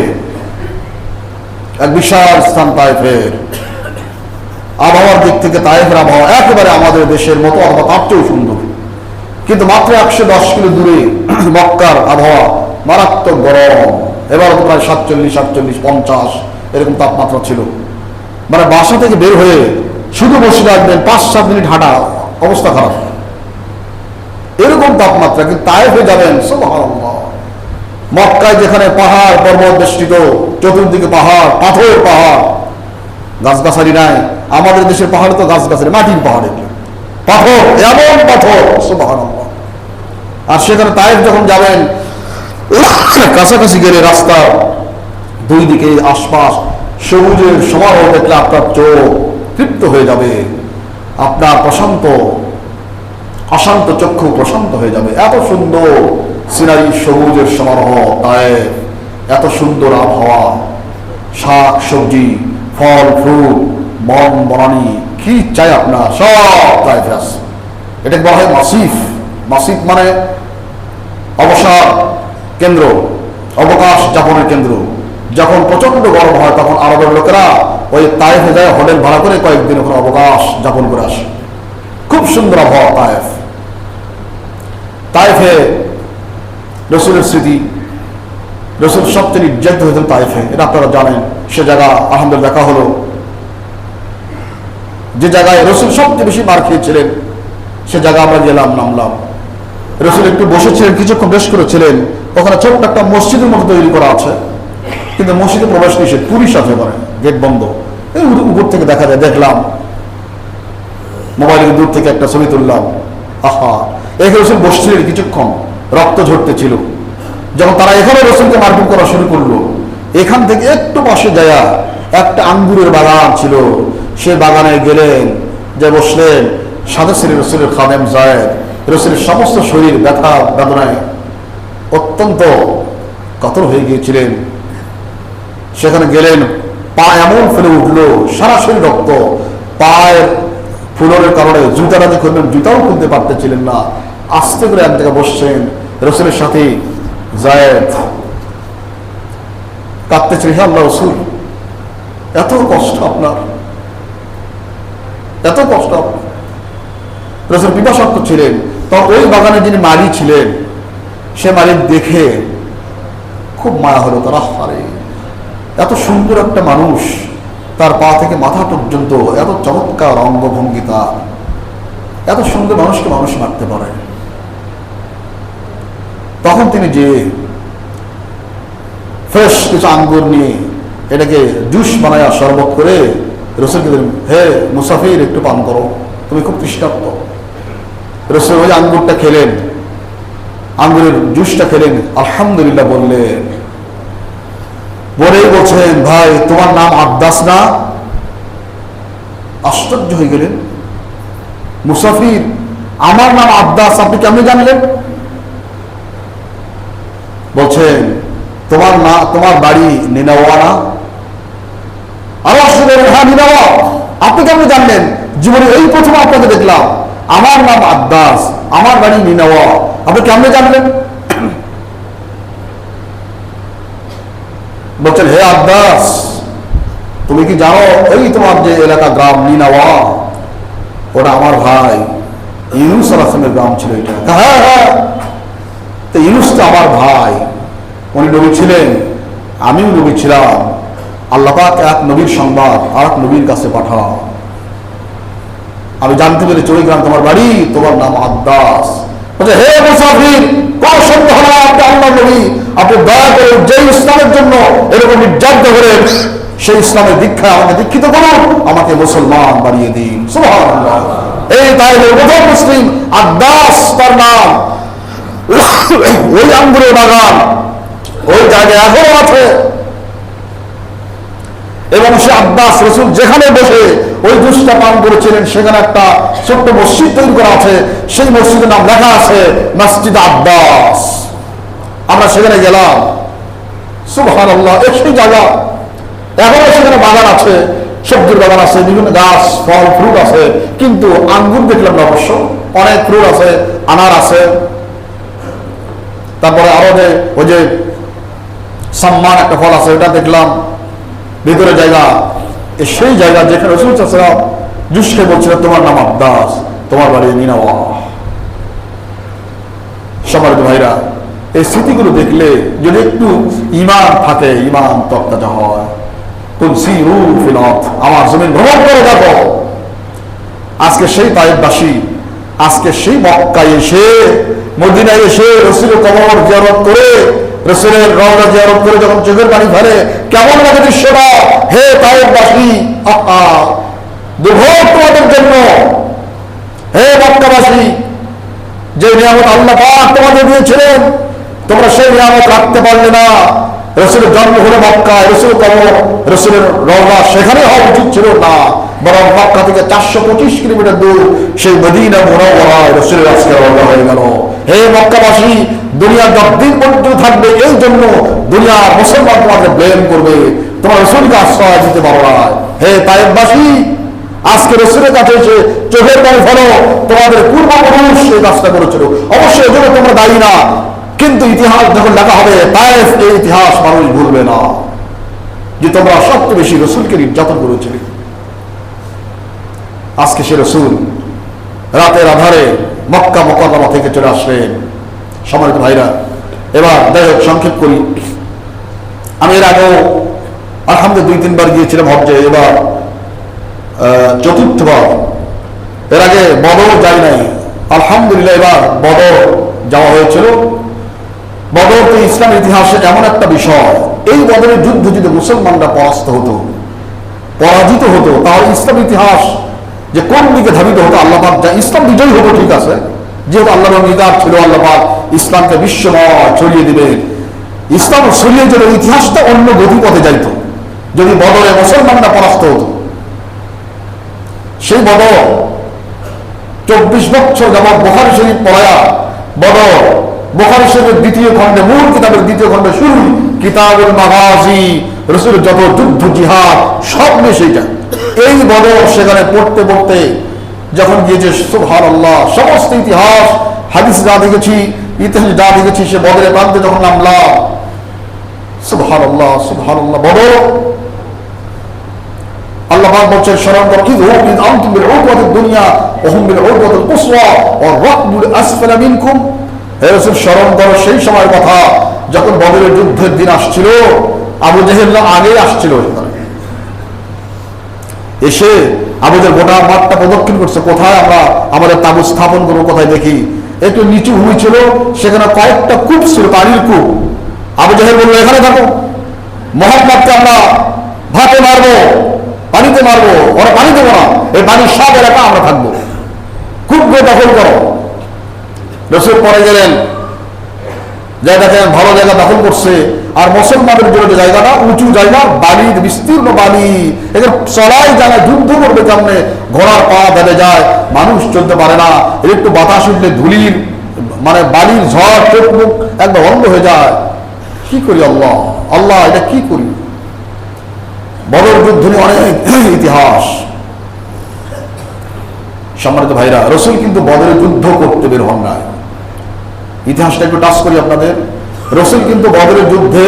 [SPEAKER 1] এক বিশাল স্থান। তায়েফের আবহাওয়ার দিক থেকে তায়েফের আবহাওয়া একেবারে আমাদের দেশের মতো অথবা তার চেয়েও সুন্দর, কিন্তু মাত্র 110 কিলো দূরে মক্কার আবহাওয়া মারাত্মক গরম। এবার তো প্রায় 47, 50 এরকম তাপমাত্রা ছিল। মানে বাসা থেকে বের হয়ে শুধু বসে রাখবেন 5-7 মিনিট হাঁটা, অবস্থা খারাপ, এরকম তাপমাত্রা। কিন্তু তায়েফে যাবেন, সুবহানাল্লাহ, মক্কায় যেখানে পাহাড় পর্বত বেষ্টিত, চতুর্দিকে পাহাড়, পাথর পাহাড়, গাছগাছালি নাই। আমাদের দেশের পাহাড়ে তো গাছগাছালি, মাটির পাহাড়ে পাথর, এমন পাথর, সুবহানাল্লাহ। আর সেখানে তায়েফ যখন যাবেন, কাছাকাছি গেলে রাস্তার দুই দিকে আশপাশ সবুজের সমারোহ দেখলে আপনার চোখ তৃপ্ত হয়ে যাবে, আপনার অশান্ত চক্ষু প্রশান্ত হয়ে যাবে। এত সুন্দর সিনারি, সবুজের সমারোহ তায়েফ, এত সুন্দর আবহাওয়া, শাক সবজি, ফল ফ্রুট, বন বনানি, কি চাই আপনার সব তায়েফে আছে। এটাকে বলা হয় মাসিফ। মাসিফ মানে অবসর কেন্দ্র, অবকাশ যাপনের কেন্দ্র। যখন প্রচন্ড গরম হয়, তখন আরবের লোকেরা ওই তায়েফে যায়, হোটেল ভাড়া করে কয়েকদিন ওখানে অবকাশ যাপন করে আসে। খুব সুন্দর আবহাওয়া তায়েফ। তায়েফে রসুলের স্মৃতি, রসুল সবচেয়ে নির্যাতিত হয়েছেন তায়েফে, এটা আপনারা জানেন। সে জায়গা আলহামদুলিল্লাহ দেখা হলো, যে জায়গায় রসুল সবচেয়ে বেশি মার খেয়েছিলেন, সে জায়গা আমরা গেলাম, নামলাম। রসুল একটু বসেছিলেন, কিছুক্ষণ বেশ করেছিলেন। ওখানে ছোট্ট একটা মসজিদের মতো তৈরি করা আছে, কিন্তু মসজিদে প্রবেশ নিষেধ, পুলিশ আছে, করে গেট বন্ধ। এই উপর থেকে দেখা যায়, দেখলাম, মোবাইলের দূর থেকে একটা ছবি তুললাম। আহা, এখানে রসুল বসছিলেন কিছুক্ষণ, রক্ত ঝরতে ছিল। যখন তারা এখানে রসুলকে মারপিট করা শুরু করলো, এখান থেকে একটু পাশে যায় একটা আঙ্গুরের বাগান ছিল, সে বাগানে গেলেন, যে বসলেন। সাথে ছিলেন রসুলের খাদেম জায়েদ। রসুলের সমস্ত শরীর ব্যথা বেদনায় অত্যন্ত কাতর হয়ে গিয়েছিলেন। সেখানে গেলেন, পা এমন ফেলে উঠলো, সরাসরি রক্ত, পায়ের ফুলনের কারণে জুতাটা যে খুলবেন, জুতাও খুলতে পারতেছিলেন না। আস্তে করে এক জায়গায় বসছেন, রসুলের সাথে যায়েদ কাঁদতেছিলেন, হে আল্লাহ রসুল, এত কষ্ট আপনার, এত কষ্ট আপনার। রসুল পিপাসার্থ ছিলেন। তখন ওই বাগানে যিনি মালি ছিলেন, সে মালিক দেখে খুব মায়া হলো তারা, আরে এত সুন্দর একটা মানুষ, তার পা থেকে মাথা পর্যন্ত এত চমৎকার অঙ্গভঙ্গি, তার এত সুন্দর মানুষকে মানুষ মারতে পারে। তখন তিনি যে ফ্রেশ কিছু আঙ্গুর নিয়ে এটাকে জুস বানায়া শরবত করে রসুলকে দিলেন, হে মুসাফির একটু পান করো, তুমি খুব তৃষ্ণার্ত। রসুল ওই আঙ্গুরটা খেলেন, আঙ্গুরের জুসটা খেলেন, আলহামদুলিল্লাহ বললেন। বলেই বলছেন, ভাই তোমার নাম আব্বাস না? আশ্চর্য হয়ে গেলেন, মুসাফির, আমার নাম আব্বাস, আপনি কেমন জানলেন? বলছেন, তোমার বাড়ি নিনাওয়া না? আরো আশ্চর্য, হ্যাঁ নিনাওয়া। আপনি কেমন জানলেন? জীবনে এই প্রথম আপনাকে দেখলাম, আমার নাম আব্বাস, আমার বাড়ি নিনাওয়া, আপনি কেমন জানলেন? বলছেন, হে আব্বাস, তুমি কি জানো ওই তোমার যে এলাকা গ্রাম নিনাওয়া, ওটা আমার ভাই ইউনুস আলাইহিস সালামের গ্রাম ছিল এটা। হ্যাঁ হ্যাঁ, তো ইউনুস তো আমার ভাই, উনি নবী ছিলেন, আমিও নবী ছিলাম। আল্লাহ পাক এক নবীর সংবাদ আর এক নবীর কাছে পাঠাও। আমি জানতে পেরেছি ওই গ্রাম তোমার বাড়ি, তোমার নাম আব্বাস। বলছে, হে মুসাফির, কোন সত্য হলো আপনি আল্লাহ নবী, আপনি দয়া করে যে ইসলামের জন্য এরকম নির্যাতিত করেন, সেই ইসলামের দীক্ষা আমাকে দীক্ষিত করুন, আমাকে মুসলমান বানিয়ে দিন। সুবহানাল্লাহ। এই তাই প্রথম মুসলিম আব্বাস তার নাম। ওই আঙ্গুরের বাগান ওই জায়গায় এখনো আছে, এবং সে আব্বাস রসুল যেখানে বসে ওই জুসটা পান করেছিলেন, সেখানে একটা ছোট্ট মসজিদ তৈরি করা আছে, সেই মসজিদের নাম লেখা আছে মসজিদ আব্বাস। আমরা সেখানে গেলাম, সুবহানাল্লাহ। সেই জায়গা এখনো সেখানে বাগান আছে, সবজির বাগান আছে, বিভিন্ন গাছ, ফল ফ্রুট আছে, কিন্তু আঙ্গুর দেখলাম না অবশ্য। অনেক ফ্রুট আছে, আনার আছে, তারপরে আরো যে ওই যে সম্মান একটা ফল আছে, ওটা দেখলাম ভিতরে জায়গা। সেই জায়গা যেখানে রসুল সাল্লাল্লাহু আলাইহি ওয়াসাল্লাম জুসকে বলছিলেন, তোমার নাম আব্বাস, তোমার বাড়ি নিনাওয়া। সম্মানিত ভাইরা, এই স্মৃতিগুলো দেখলে যদি একটু ঈমান থাকে, ঈমান তরতাজা হয়। কুল সিরু ফিল আরদ, আমার জমিন ভ্রমণ করে দেখো। আজকে সেই তায়েফবাসী, আজকে সেই মক্কায় এসে, মদিনায় এসে রসুলের কবর জিয়ারত করে, রসুলের রওজা জিয়ারত করে যখন চোখের পানি ফেলে, কেমন লাগে দৃশ্যটা। হে তায়েফবাসী, আহা দুর্ভোগ তোমাদের জন্য। হে মক্কাবাসী, যে নিয়ামত আল্লাহ পাক তোমাদের দিয়েছিলেন, তোমরা সেই নিয়ামত রাখতে পারলে না। রসুলের জন্ম হলো মক্কায়, রসুলের কবর, রসুলের রওজা সেখানে হওয়া উচিত ছিল না, বরং মক্কা থেকে 425 কিলোমিটার দূর সেই মদিনা মুনাওয়ারায় রসুলের আজকে রওজা হয়ে গেল। হে মক্কাবাসী, দুনিয়া যতদিন পর্যন্ত থাকবে, এই জন্য দুনিয়ার মুসলমান তোমাকে ব্লেম করবে, তোমার রসুলকে আশ্রয় দিতে পারো না। হে তায়েফবাসী, আজকে রসুলের কাছে এসে চোখের পানি ফেলো, তোমাদের পূর্বপুরুষ এই কাজটা করেছিল, অবশ্যই এজন্য তোমরা দায়ী না, কিন্তু ইতিহাস যখন লেখা হবে, তায়েফ এই ইতিহাস মানুষ ভুলবে না যে তোমরা সবচেয়ে বেশি রসুলকে নির্যাতন করেছিলে। আজকে সে রসুল রাতের আধারে মক্কা মুকাররমা থেকে চলে আসলেন। সম্মানিত ভাইরা, এবার যাই হোক সংক্ষেপ করি। আমি এর আগেও আলহামদুলিল্লাহ 2-3 বার গিয়েছিলাম হজ্জে, এবার চতুর্থবার। এর আগে বদর যাই নাই, আলহামদুলিল্লাহ এবার বদর যাওয়া হয়েছিল। বদর তো ইসলামের ইতিহাসে এমন একটা বিষয়, এই বদরের যুদ্ধ যদি মুসলমানরা পরাস্ত হতো, পরাজিত হতো, তাহলে ইসলাম ইতিহাস যে কোন দিকে ধাবিত হতো, আল্লাহ পাক যা ইসলাম বিজয়ী হতো, ঠিক আছে, যেহেতু আল্লাহর নির্দেশ ছিল আল্লাহ পাক ইসলামকে বিশ্বময় ছড়িয়ে দিবেন, ইসলাম ছড়িয়ে যেত, ইতিহাসটা অন্য গতিপথে যাইত যদি বদরে মুসলমানরা পরাস্ত হতো। সেই বদর 24 বছর যাবৎ বুখারী শরীফ পড়ায়া, বদর বুখারী শরীফের দ্বিতীয় খণ্ডে, মূল কিতাবের দ্বিতীয় খণ্ডে শুরু, কিতাবুল মাগাজি রসুলের যত যুদ্ধ জিহাদ সব নিয়ে সেইটা। এই বদর সেখানে পড়তে পড়তে যখন গিয়েছে সুবহানাল্লাহ, সমস্ত ইতিহাস হাদিস যা দেখেছি, ইতিহাস যা দেখেছি, সে বদরের প্রান্তে যখন নামলাম, সুবহানাল্লাহ সুবহানাল্লাহ, বদর আল্লাহ পাক বলছেন স্মরণ করো, ইদ আনতুম বিল উদওয়াতিদ দুনিয়া ওয়া হুম বিল উদওয়াতিল কুসওয়া ওয়া রাকবুল আসফালা মিনকুম। হে রাসূল, স্মরণ করো সেই সময়ের কথা যখন বদরের যুদ্ধের দিন আসছিল, আবু জেহেল আগেই আসছিল, এসে আবু জেহেল গোটা মাঠটা প্রদক্ষিণ করছে, কোথায় আমরা আমাদের তাবু স্থাপন করবো, কোথায় দেখি। একটু নিচু ভূমি ছিল, সেখানে কয়েকটা কূপ ছিল, পানির কূপ। আবু জেহেল বললো এখানে থাকো, মুহাম্মদকে আমরা ভাতে মারবো, পানিতে মারবো, ওরা পানি দেবো না, এই পানির সব এলাকা আমরা থাকবো, কূপগুলো দখল করো। রাসূল পরে গেলেন, যা দেখেন ভালো জায়গা দখল করছে, আর মুসলমানের জন্য জায়গাটা উঁচু জায়গা, বালির বিস্তীর্ণ বালি, এখানে চড়াই জায়গা, যুদ্ধ করবে কেমনে, ঘোড়ার পা বেঁধে যায়, মানুষ চলতে পারে না, একটু বাতাস উঠলে ধুলির মানে বালির ঝড়, চোখ মুখ একদম বন্ধ হয়ে যায়। কি করি আল্লাহ, আল্লাহ এটা কি করি। বদর যুদ্ধ নিয়ে অনেক ইতিহাস। সম্মানিত ভাইরা, রাসূল কিন্তু বদরের যুদ্ধ করতে বের হন না। ইতিহাসটা একটু টাচ করি আপনাদের। রাসূল কিন্তু বদরের যুদ্ধে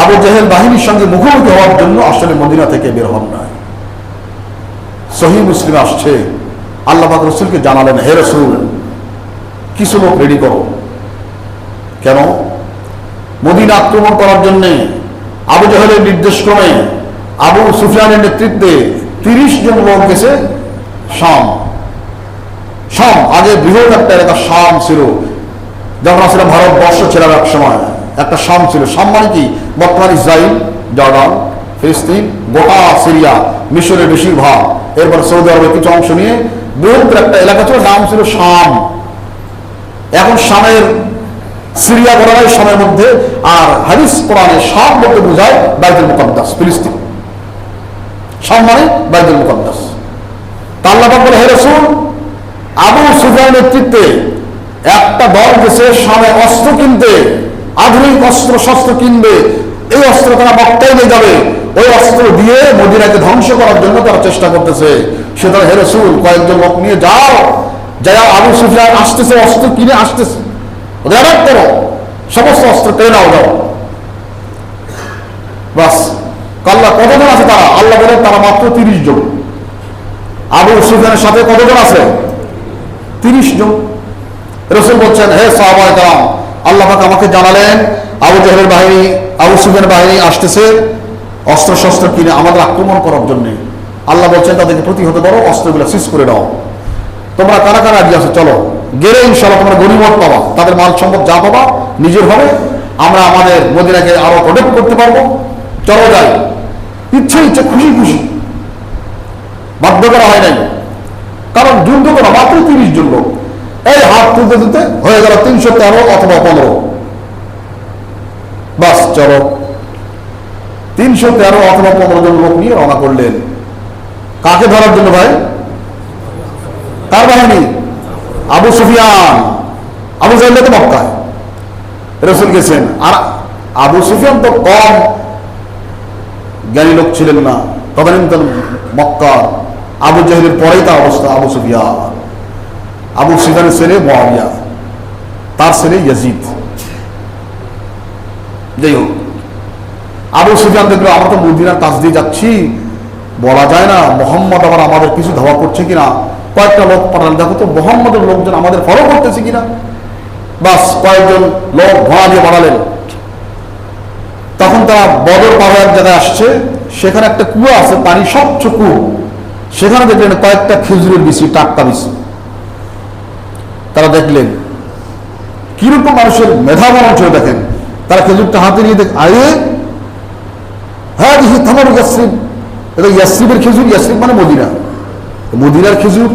[SPEAKER 1] আবু জেহেল বাহিনীর সঙ্গে মুখোমুখি হওয়ার জন্য আসলে মদিনা থেকে বের হন না। সহিহ মুসলিমে আসছে, আল্লাহ পাক রাসূলকে জানালেন, হে রাসূল, কিছু লোক রেডি করো। কেন? মদিনা আক্রমণ করার জন্য আবু জেহেলের নির্দেশক্রমে আবু সুফিয়ানের নেতৃত্বে 30 জন লোক গেছে শাম। শাম আগে বৃহৎ একটা এলাকা শাম ছিল, যখন আসলে ভারতবর্ষ ছিল এক সময়, একটা শাম ছিল। শাম মানে কি? বর্তমান ইসরায়েল, জর্ডান, ফিলিস্তিন, গোটা সিরিয়া, মিশরের বেশিরভাগ, এরপর সৌদি আরবের কিছু অংশ নিয়ে বৃহৎ একটা এলাকা ছিল, নাম ছিল শাম। এখন শামের সিরিয়া বলা হয় শামের মধ্যে, আর হাদিস কোরআনে শাম বলতে বোঝায় বাইতুল মুকাদ্দাস, ফিলিস্তিন। শাম মানে বাইতুল মুকাদ্দাস। তা আল্লাহ পাক বলে, হে রাসূল, আবু সুফিয়ানের নেতৃত্বে একটা দল গেছে শামে অস্ত্র কিনতে, আধুনিক অস্ত্র শস্ত্র কিনবে। এই অস্ত্র তারা মক্কায় নিয়ে যাবে, ওই অস্ত্র দিয়ে মদিনাকে ধ্বংস করার জন্য তারা চেষ্টা করতেছে। সুতরাং হে রাসূল, কয়েকজন লোক নিয়ে যাও, যাও, আবু সুফিয়ান আসতেছে, অস্ত্র কিনে আসতেছে, ওদের অ্যাটাক করো, সমস্ত অস্ত্র কেড়ে নাও, যাও। বাস, আল্লাহ কতজন আছে তারা? আল্লাহ বলেন তারা মাত্র 30 জন। আবু সুফিয়ানের সাথে কতজন আছে? 30 জন। রাসূল বলছেন, হে সাহাবায়ে কেরাম, আল্লাহ পাক আমাকে জানালেন আবু জেহেলের বাহিনী, আবু সুফিয়ানের বাহিনী আসতেছে অস্ত্র শস্ত্র কিনে আমাদের আক্রমণ করার জন্য। আল্লাহ বলছেন তাদেরকে প্রতিহত করো, অস্ত্রগুলো সিজ করে দাও। তোমরা কারা কারা রাজি আছো? চলো, গেলে ইনশাআল্লাহ তোমরা গনিমত পাবা, তাদের মাল সম্পদ যা পাবা নিজের হবে, আমরা আমাদের মদিনাকে আরো প্রোটেক্ট করতে পারবো। চলো যাই। ইচ্ছে ইচ্ছে, খুশি খুশি, বাধ্য করা হয় নাই, কারণ যুদ্ধ করা মাত্র 30 জন লোক। এই হাত তুলতে তুলতে হয়ে গেল 313 অথবা 15। বাস, চলো, 313 অথবা 15 জন লোক নিয়ে রওনা করলেন। কাকে ধরার জন্য ভাই? কার বাহিনী? আবু সুফিয়ান। আবু জেহেল তো মক্কায়, রাসূল গেছেন। আর আবু সুফিয়ান তো কম জ্ঞানী লোক ছিলেন না, তদানীন্তন মক্কা। আবু জেহেলের পরেই তার অবস্থা। আবু সুফিয়ান, আবু সুফিয়ানের ছেলে মুআবিয়া, তার ছেলে ইয়াজিদ। যাই হোক, আবু সুফিয়ান দেখলো আমরা তো মদিনার কাছ দিয়ে যাচ্ছি, বলা যায় না মুহাম্মদ আবার আমাদের কিছু ধাওয়া করছে কিনা। কয়েকটা লোক পাঠালেন, দেখো তো মুহাম্মদের লোকজন আমাদের ফলো করতেছে কিনা। বাস, কয়েকজন লোক ঘোড়া দিয়ে বাড়ালেন। তখন তারা বদর পাহাড়ের জায়গায় আসছে, সেখানে একটা কুয়া আছে, পানি স্বচ্ছ কুয়ো। সেখানে দেখলেন কয়েকটা খেজুরের বিচি, টাটকা বিচি। তারা দেখলেন কিরকম মানুষের মেধাবান অঞ্চলে, দেখেন তারা খেজুরটা হাতে নিয়ে দেখ, আরে হ্যাঁ দেখি থামার ইয়াসরিব, এটা ইয়াসরিবের খেজুর। ইয়াসরিব মানে মদিনা, মদিনার খেজুর।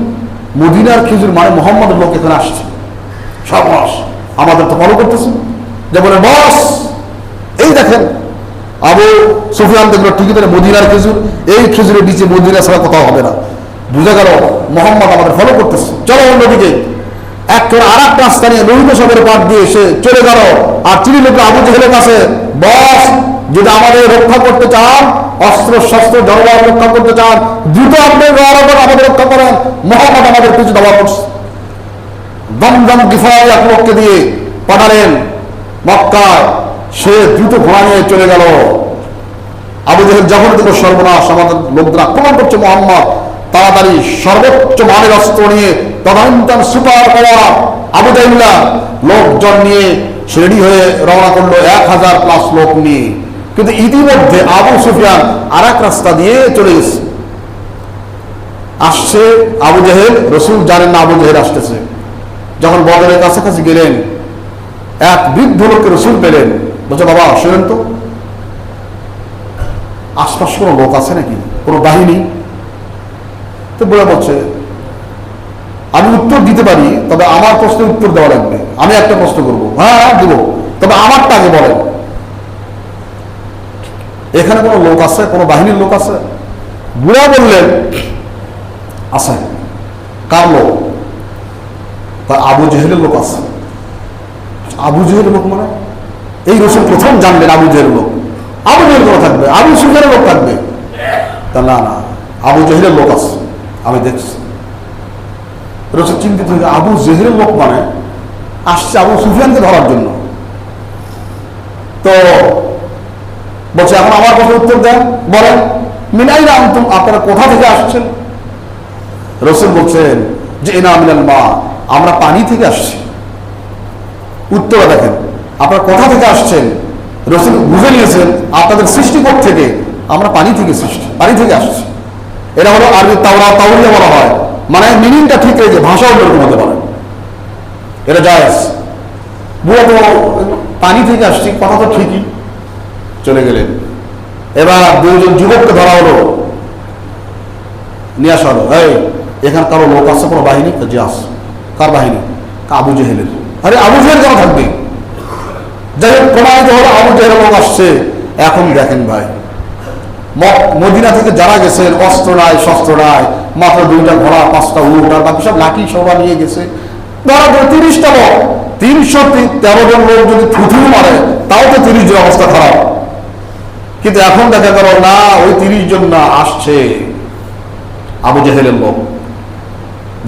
[SPEAKER 1] মদিনার খেজুর মানে মুহাম্মদের লোক এখানে আসছে, সব মাস আমাদের তো ফলো করতেছে। যে বলে বস, এই দেখেন আবু সুফিয়ান দেখলো ঠিকই তাহলে মদিনার খেজুর, এই খেজুরের নিচে মদিনা ছাড়া কোথাও হবে না। বুঝা গেল মুহাম্মদ আমাদের ফলো করতেছে, চলো অন্যদিকে। একেবারে আর এক রাস্তা নিয়ে লোহিত সাগরের পার দিয়ে সে চলে গেল। আর তিনি লোক আবু জেহেলের কাছে, বস যদি আমাদের রক্ষা করতে চান, অস্ত্র শস্ত্র জনবল রক্ষা করতে চান, দ্রুত আপনি আমাদের রক্ষা করেন, মোহাম্মদ আমাদের কিছু দাবা করছে। দমদম গিফারি এক লোককে দিয়ে পাঠালেন মক্কায়, সে দ্রুত ঘোড়া নিয়ে চলে গেল। আবু জেহেল যখন থেকে সর্বনাশ, আমাদের লোকদের আক্রমণ করছে মোহাম্মদ, তাড়াতাড়ি সর্বোচ্চ মানের অস্ত্র নিয়ে তদানীন্তন সুপার পাওয়ার আবু জাহিল্লা লোকজন নিয়ে সে রেডি হয়ে রওনা করলো 1000+ লোক নিয়ে। কিন্তু ইতিমধ্যে আবু সুফিয়ান আর এক রাস্তা দিয়ে চলে গেছে। আসছে আবু জেহেল, রসুল জানেন না আবু জেহেল আসতেছে। যখন বদরের কাছাকাছি গেলেন, এক বৃদ্ধ লোককে রসুল পেলেন। বলছে, বাবা শুনেন তো, আশপাশ কোনো লোক আছে নাকি, কোনো বাহিনী? তো বলে বলছে, আমি উত্তর দিতে পারি, তবে আমার প্রশ্নের উত্তর দেওয়া লাগবে। আমি একটা প্রশ্ন করবো। হ্যাঁ দিব, তবে আমারটা আগে বলেন, এখানে কোনো লোক আছে, কোনো বাহিনীর লোক আছে? বুড়া বললেন, আছে। কার লোক? আবু জেহেলের লোক আছে। আবু জেহেলের লোক মানে? এই রসুল প্রথম জানলেন আবু জেহেলের লোক। আবু জেহেল কোনো থাকবে, আবু সুফিয়ানের লোক থাকবে? তা না, আবু জেহেলের লোক আছে, আমি দেখছি। রসুল চিন্তিত হয়ে, আবু জেহেলের লোক মানে আসছে আবু সুফিয়ানকে ধরার জন্য। তো বলছে, এখন আমার কথা উত্তর দেন, বলেন মিনাইনা আনতুম, আপনারা কোথা থেকে আসছেন? রসুল বলছেন যে ইনা মিনাল মা, আমরা পানি থেকে আসছি। উত্তর দেখেন, আপনারা কোথা থেকে আসছেন? রসুল বুঝে নিয়েছেন আপনাদের সৃষ্টিকোণ থেকে, আমরা পানি থেকে সৃষ্টি, পানি থেকে আসছি। এটা হলো আরবি তাওরিয়া বলা হয়, মানে মিনিংটা ঠিক রেখে ভাষা অন্যরকম হতে পারে, এটা জায়েজ। বুড়া তো পানি থেকে আসছি, কথা তো ঠিকই। চলে গেলেন। এবার দুইজন যুবককে ধরা হলো, নিয়ে আসা হলো। এই এখানে কারো লোক আছে, কোনো বাহিনী? যে আছে। কার বাহিনী? আবু জেহেলের। আরে আবু জেহেল কেন থাকবে? যাই হোক, প্রমাণিত হলো আবু জেহেলের লোক আসছে। এখন দেখেন ভাই, মদিনা থেকে যারা গেছেন, অস্ত্র নাই শস্ত্র নাই, মাত্র 2টা ঘোড়া 5টা উট, আর বাকি সব লাঠি সবা নিয়ে গেছে। ধরা 30টা লোক, 313 জন লোক যদি থুথু মারে, তাও তো 30 জন অবস্থা খারাপ। কিন্তু এখন দেখা গেল না, ওই 30 জন না, আসছে আবু জেহেলের লোক।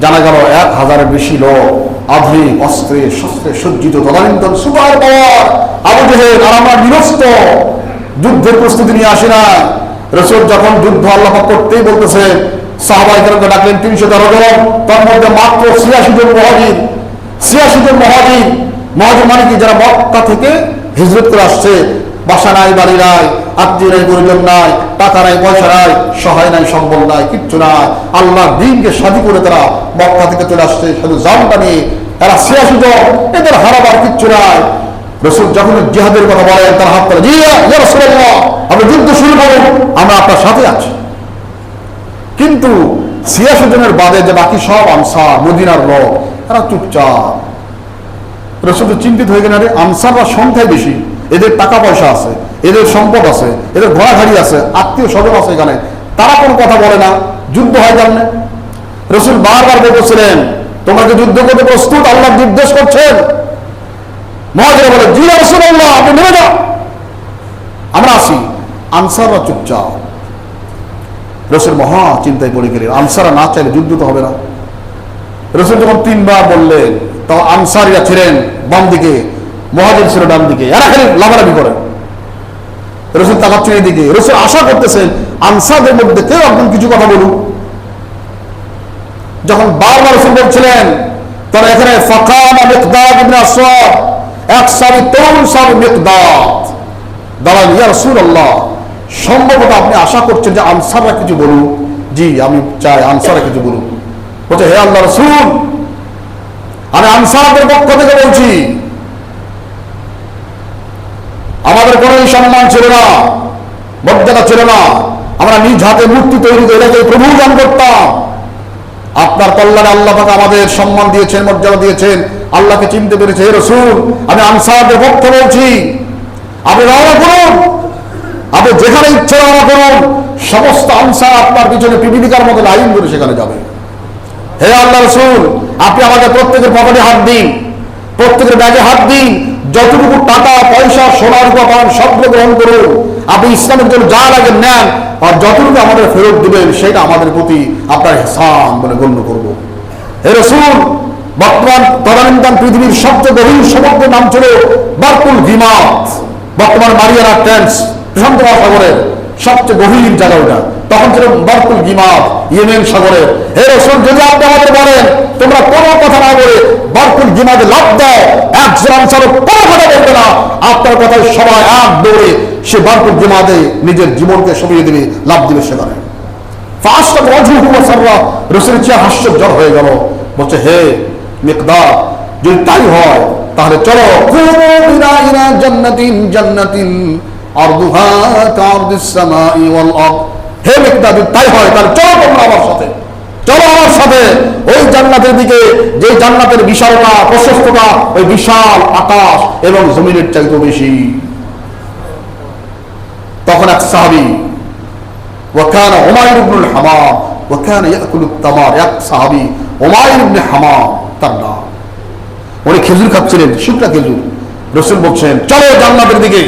[SPEAKER 1] জানা গেল 1000-এর বেশি লোক, আধুনিক অস্ত্রে শস্ত্রে সজ্জিত, তদানীন্তন সুপার পাওয়ার আবু জেহেল। আর আমরা নিরস্ত, যুদ্ধের প্রস্তুতি নিয়ে আসি না। রসুল যখন যুদ্ধ আল্লাহ করতেই বলতেছে, সাহাবায়ে কেরামকে ডাকলেন 313 জন, তার মধ্যে মাত্র 86 জন মুহাজির। 86 জন মুহাজির মানে কি? যারা মক্কা থেকে হিজরত করে আসছে। বাসা নাই, বাড়ি নাই, আত্মীয় নাই, পরিজন নাই, টাকা নাই, পয়সা নাই, সহায় নাই, সম্বল নাই, কিচ্ছু নাই। আল্লাহর দ্বীনকে স্বাধীন করে তারা মক্কা থেকে চলে আসছে শুধু জানটা নিয়ে। এরা 86 জন, এদের হারাবার কিচ্ছু নাই। রসুল যখন জিহাদের কথা বলেন, তার হাত তারা, জি ইয়া রাসূলুল্লাহ, আপনি যুদ্ধ শুরু করুন, আমরা আপনার সাথে আছি। কিন্তু 86 জনের বাদে যে বাকি সব আনসার, মদিনার লোক, তারা চুপচাপ। রসুল চিন্তিত হয়ে গেলেন, আরে আনসাররা সংখ্যায় বেশি, এদের টাকা পয়সা আছে, এদের সম্পদ আছে, এদের ঘোড়া গাড়ি আছে, আত্মীয় স্বজন আছে এখানে, তারা কোনো কথা বলে না, যুদ্ধ হয় জানে। রসুল বারবার বলছিলেন, তোমাকে যুদ্ধ করতে প্রস্তুত? আল্লাহ নির্দেশ করছেন। মুহাজিরা বলে, জি ইয়া রাসূলুল্লাহ, আপনি নেমে যান, আমরা আসি। আনসাররা চুপচাপ। রসুল মহা চিন্তায় পড়ে গেলেন, আনসাররা না চাইলে যুদ্ধ তো হবে না। রসুল যখন 3বার বললেন, তখন আনসারীরা ছিলেন বাম দিকে, মুহাজির ছিল ডান দিকে, এরা খালি লাফালাফি করে। রসুল তাকাচ্ছেন এদিকে। রসুল আশা করতেছেন আনসারদের মধ্যে কেউ একজন কিছু কথা বলুক। যখন বারবার রসুল বলছিলেন, তখন এখানে ফাকামা মিকদাদ ইবনে আসওয়াদ, এক সাহাবী, তরুণ সাহাবী মিকদাদ দাঁড়ান, ইয়া রাসূলুল্লাহ, সম্ভবত আপনি আশা করছেন যে আনসাররা কিছু বলুক? জি, আমি চাই আনসাররা কিছু বলুক। বলছে, হে আল্লাহর রাসূল, আমি আনসারদের পক্ষ থেকে বলছি, আমাদের কোনো সম্মান ছিল না, মর্যাদা ছিল না, আমরা নিজ হাতে মূর্তি তৈরি করে এটাকে প্রভু গান করতাম। আপনার কল্যাণে আল্লাহ পাক আমাদের সম্মান দিয়েছেন, মর্যাদা দিয়েছেন, আল্লাহকে চিনতে পেরেছে। হে রাসূল, আমি আনসারদের পক্ষে বলছি, আপনি রওনা করুন, আপনি যেখানে ইচ্ছে রওনা করুন, সমস্ত আনসার আপনার পিছনে পিপিলিকার মতো লাইন ধরে সেখানে যাবে। হে আল্লাহ রাসূল, আপনি আমাদের প্রত্যেকের পকেটে হাত দিন, প্রত্যেকের ব্যাগে হাত দিন, যতটুকু টাকা পয়সা সোনা রূপা পান সবগুলো গ্রহণ করুন, আপনি ইসলামের জন্য যা লাগে নেন, আর যতটুকু আমাদের ফেরত দিবেন সেটা আমাদের প্রতি আপনার ইহসান বলে গণ্য করব। হে রাসূল, বর্তমান তদানীন্তন পৃথিবীর সবচেয়ে গভীর সমুদ্রের নাম ছিল বারকুল গিমাত, বর্তমান মারিয়ানা ট্রেঞ্চ, প্রশান্ত মহাসাগরের সবচেয়ে গভীর জায়গা ওটা, তখন ছিল বারকুল গিমাত ইয়েমেন সাগরের। হে রাসূল, যদি আপনি আমাদের বলেন তোমরা কোনো কথা না বলে বারকুল গিমাতে লাফ দাও, একজন আনসারও কোনো কথা বলবে না, আপনার কথায় সবাই এক দৌড়ে সে বারকুল গিমাতে নিজের জীবনকে সরিয়ে দেবে, লাফ দিবে সেখানে। ফাশরাত ওয়াজহুহু ওয়া সাররা, রাসূলের চেয়ে হাস্যজ্জ্বল হয়ে গেল। বলছে, হে মিকদাদ, যদি তাই হয় তাহলে চলো, কুমু বিনা ইলা জান্নাতিন জান্নাতিন আরদুহা কারদিস সামাই ওয়াল আরদ। হে মিকদাদ, তাই হয় তাহলে চলো তোমরা আমার সাথে, চলো আমার সাথে ওই জান্নাতের দিকে, যে জান্নাতের বিশালতা প্রশস্ততা ওই বিশাল আকাশ এবং জমিনের চাইতেও বেশি। তখন এক সাহাবী, ওয়াকান উমাইর ইবনুল হামাম ওয়াকান ইয়াকুলুত তামার, এক সাহাবী উমাইর ইবনে হামাম তার নাম, উনি খেজুর খাচ্ছিলেন, শুকনা খেজুর। রাসূল বলছেন চলো জান্নাতের দিকে।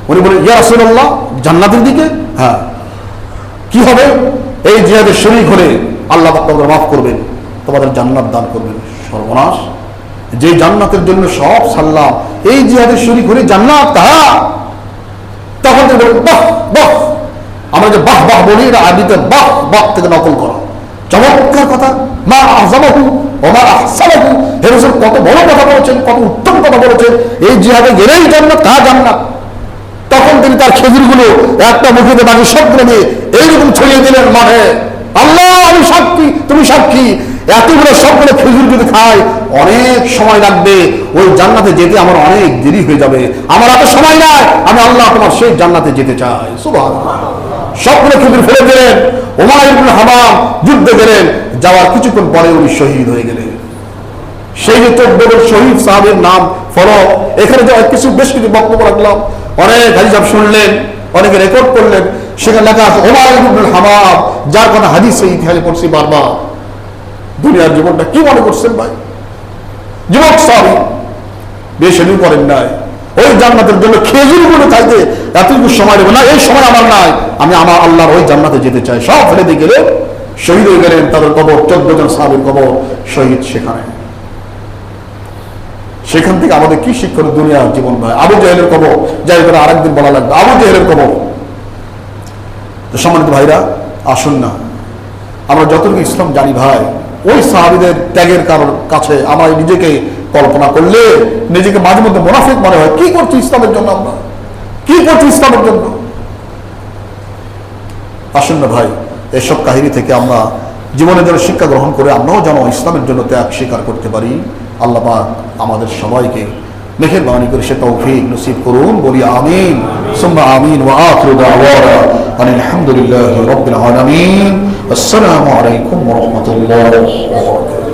[SPEAKER 1] উনি বলেন, ইয়া রাসূলুল্লাহ, জান্নাতের দিকে? হ্যাঁ। কি হবে? এই জিহাদে শরীক হলে আল্লাহ পাক তোমাদের মাফ করবেন, তোমাদের জান্নাত দান করবেন। সর্বনাশ, যে জান্নাতের জন্য সব সাল্লাম, এই জিহাদে শরীক হলে জান্নাত কাহা? তখন তিনি বলেন, বাহ বাহ, আমরা যে বাহ বাহ বলি এটা আরবিতে বাহ বাহ থেকে নকল করা, চমৎকার কথা। মা আযমাহু ওয়া মা আহসানাহু, হে রাসূল কত বড় কথা বলেছেন, কত উত্তম কথা বলেছেন, এই জিহাদে গেলেই জান্নাত, কাহা জান্নাত। তখন তিনি তার খেজুরগুলো একটা মুখে বাকি সবগুলো নিয়ে এইরকম ছড়িয়ে দিলেন মাঠে। আল্লাহ, আমি সাক্ষী, তুমি সাক্ষী, এতগুলো সবগুলো খেজুর যদি খাই অনেক সময় লাগবে, ওই জান্নাতে যেতে আমার অনেক দেরি হয়ে যাবে, আমার এত সময় নাই, আমি আল্লাহ তোমার সেই জান্নাতে যেতে চাই। সুবহানাল্লাহ। সবগুলো খেজুর ফেলে দিলেন। উমাইর ইবনে হামাম যুদ্ধে গেলেন, যাওয়ার কিছুক্ষণ পরে উনি শহীদ হয়ে গেলেন। সেই যে 14 শহীদ সাহাবীর নাম ফলক, এখানে যে বেশ কিছু বক্তব্য রাখলাম, অনেক হাদিস শুনলেন, অনেকে রেকর্ড করলেন, সেখানে লেখা আছে উমাইর ইবনে হামাম, যার কথা হাদিস এই ইতিহাসে পড়ছি বারবার। দুনিয়ার জীবনটা কি মনে করছেন ভাই? যুবক সাহাবী, বেশি দিন করেন নাই, ওই জান্নাতের জন্য খেজুরগুলো চাইতে এতটুকু সময় দেবো না, এই সময় আমার নাই, আমি আমার আল্লাহর ওই জান্নাতে যেতে চাই। সব ফেলে দিয়ে গেলে শহীদ হয়ে গেলেন, তাদের কবর 14 জন সাহাবীর কবর শহীদ সেখানে। সেখান থেকে আমাদের কি শিক্ষা দুনিয়ার জীবন ভাই? আবু জাহেলের কবর, যাই করে আরেকদিন বলা লাগবে, আবু জাহেলের কবর। তো সম্মানিত ভাইরা, আসুন না আমরা যতটুকু ইসলাম জানি ভাই, ওই সাহাবীদের ত্যাগের কাছে আমরা নিজেকে কল্পনা করলে নিজেকে মাঝে মধ্যে মুনাফিক মনে হয়। কি করছি ইসলামের জন্য? আমরা কি করছি ইসলামের জন্য? আসুন না ভাই, এসব কাহিনী থেকে আমরা জীবনের জন্য শিক্ষা গ্রহণ করে আমরাও যেন ইসলামের জন্য ত্যাগ স্বীকার করতে পারি। আল্লাহ পাক আমাদের সবাইকে মেহেরবানি করে সে তৌফিক নসিব করুন, বলি আমিন সুম্মা আমিন। ওয়া আখিরু দাওয়ানা আলহামদুলিল্লাহি রাব্বিল আলামিন। আসসালামু আলাইকুম ওয়া রাহমাতুল্লাহি ওয়া বারাকাতুহু।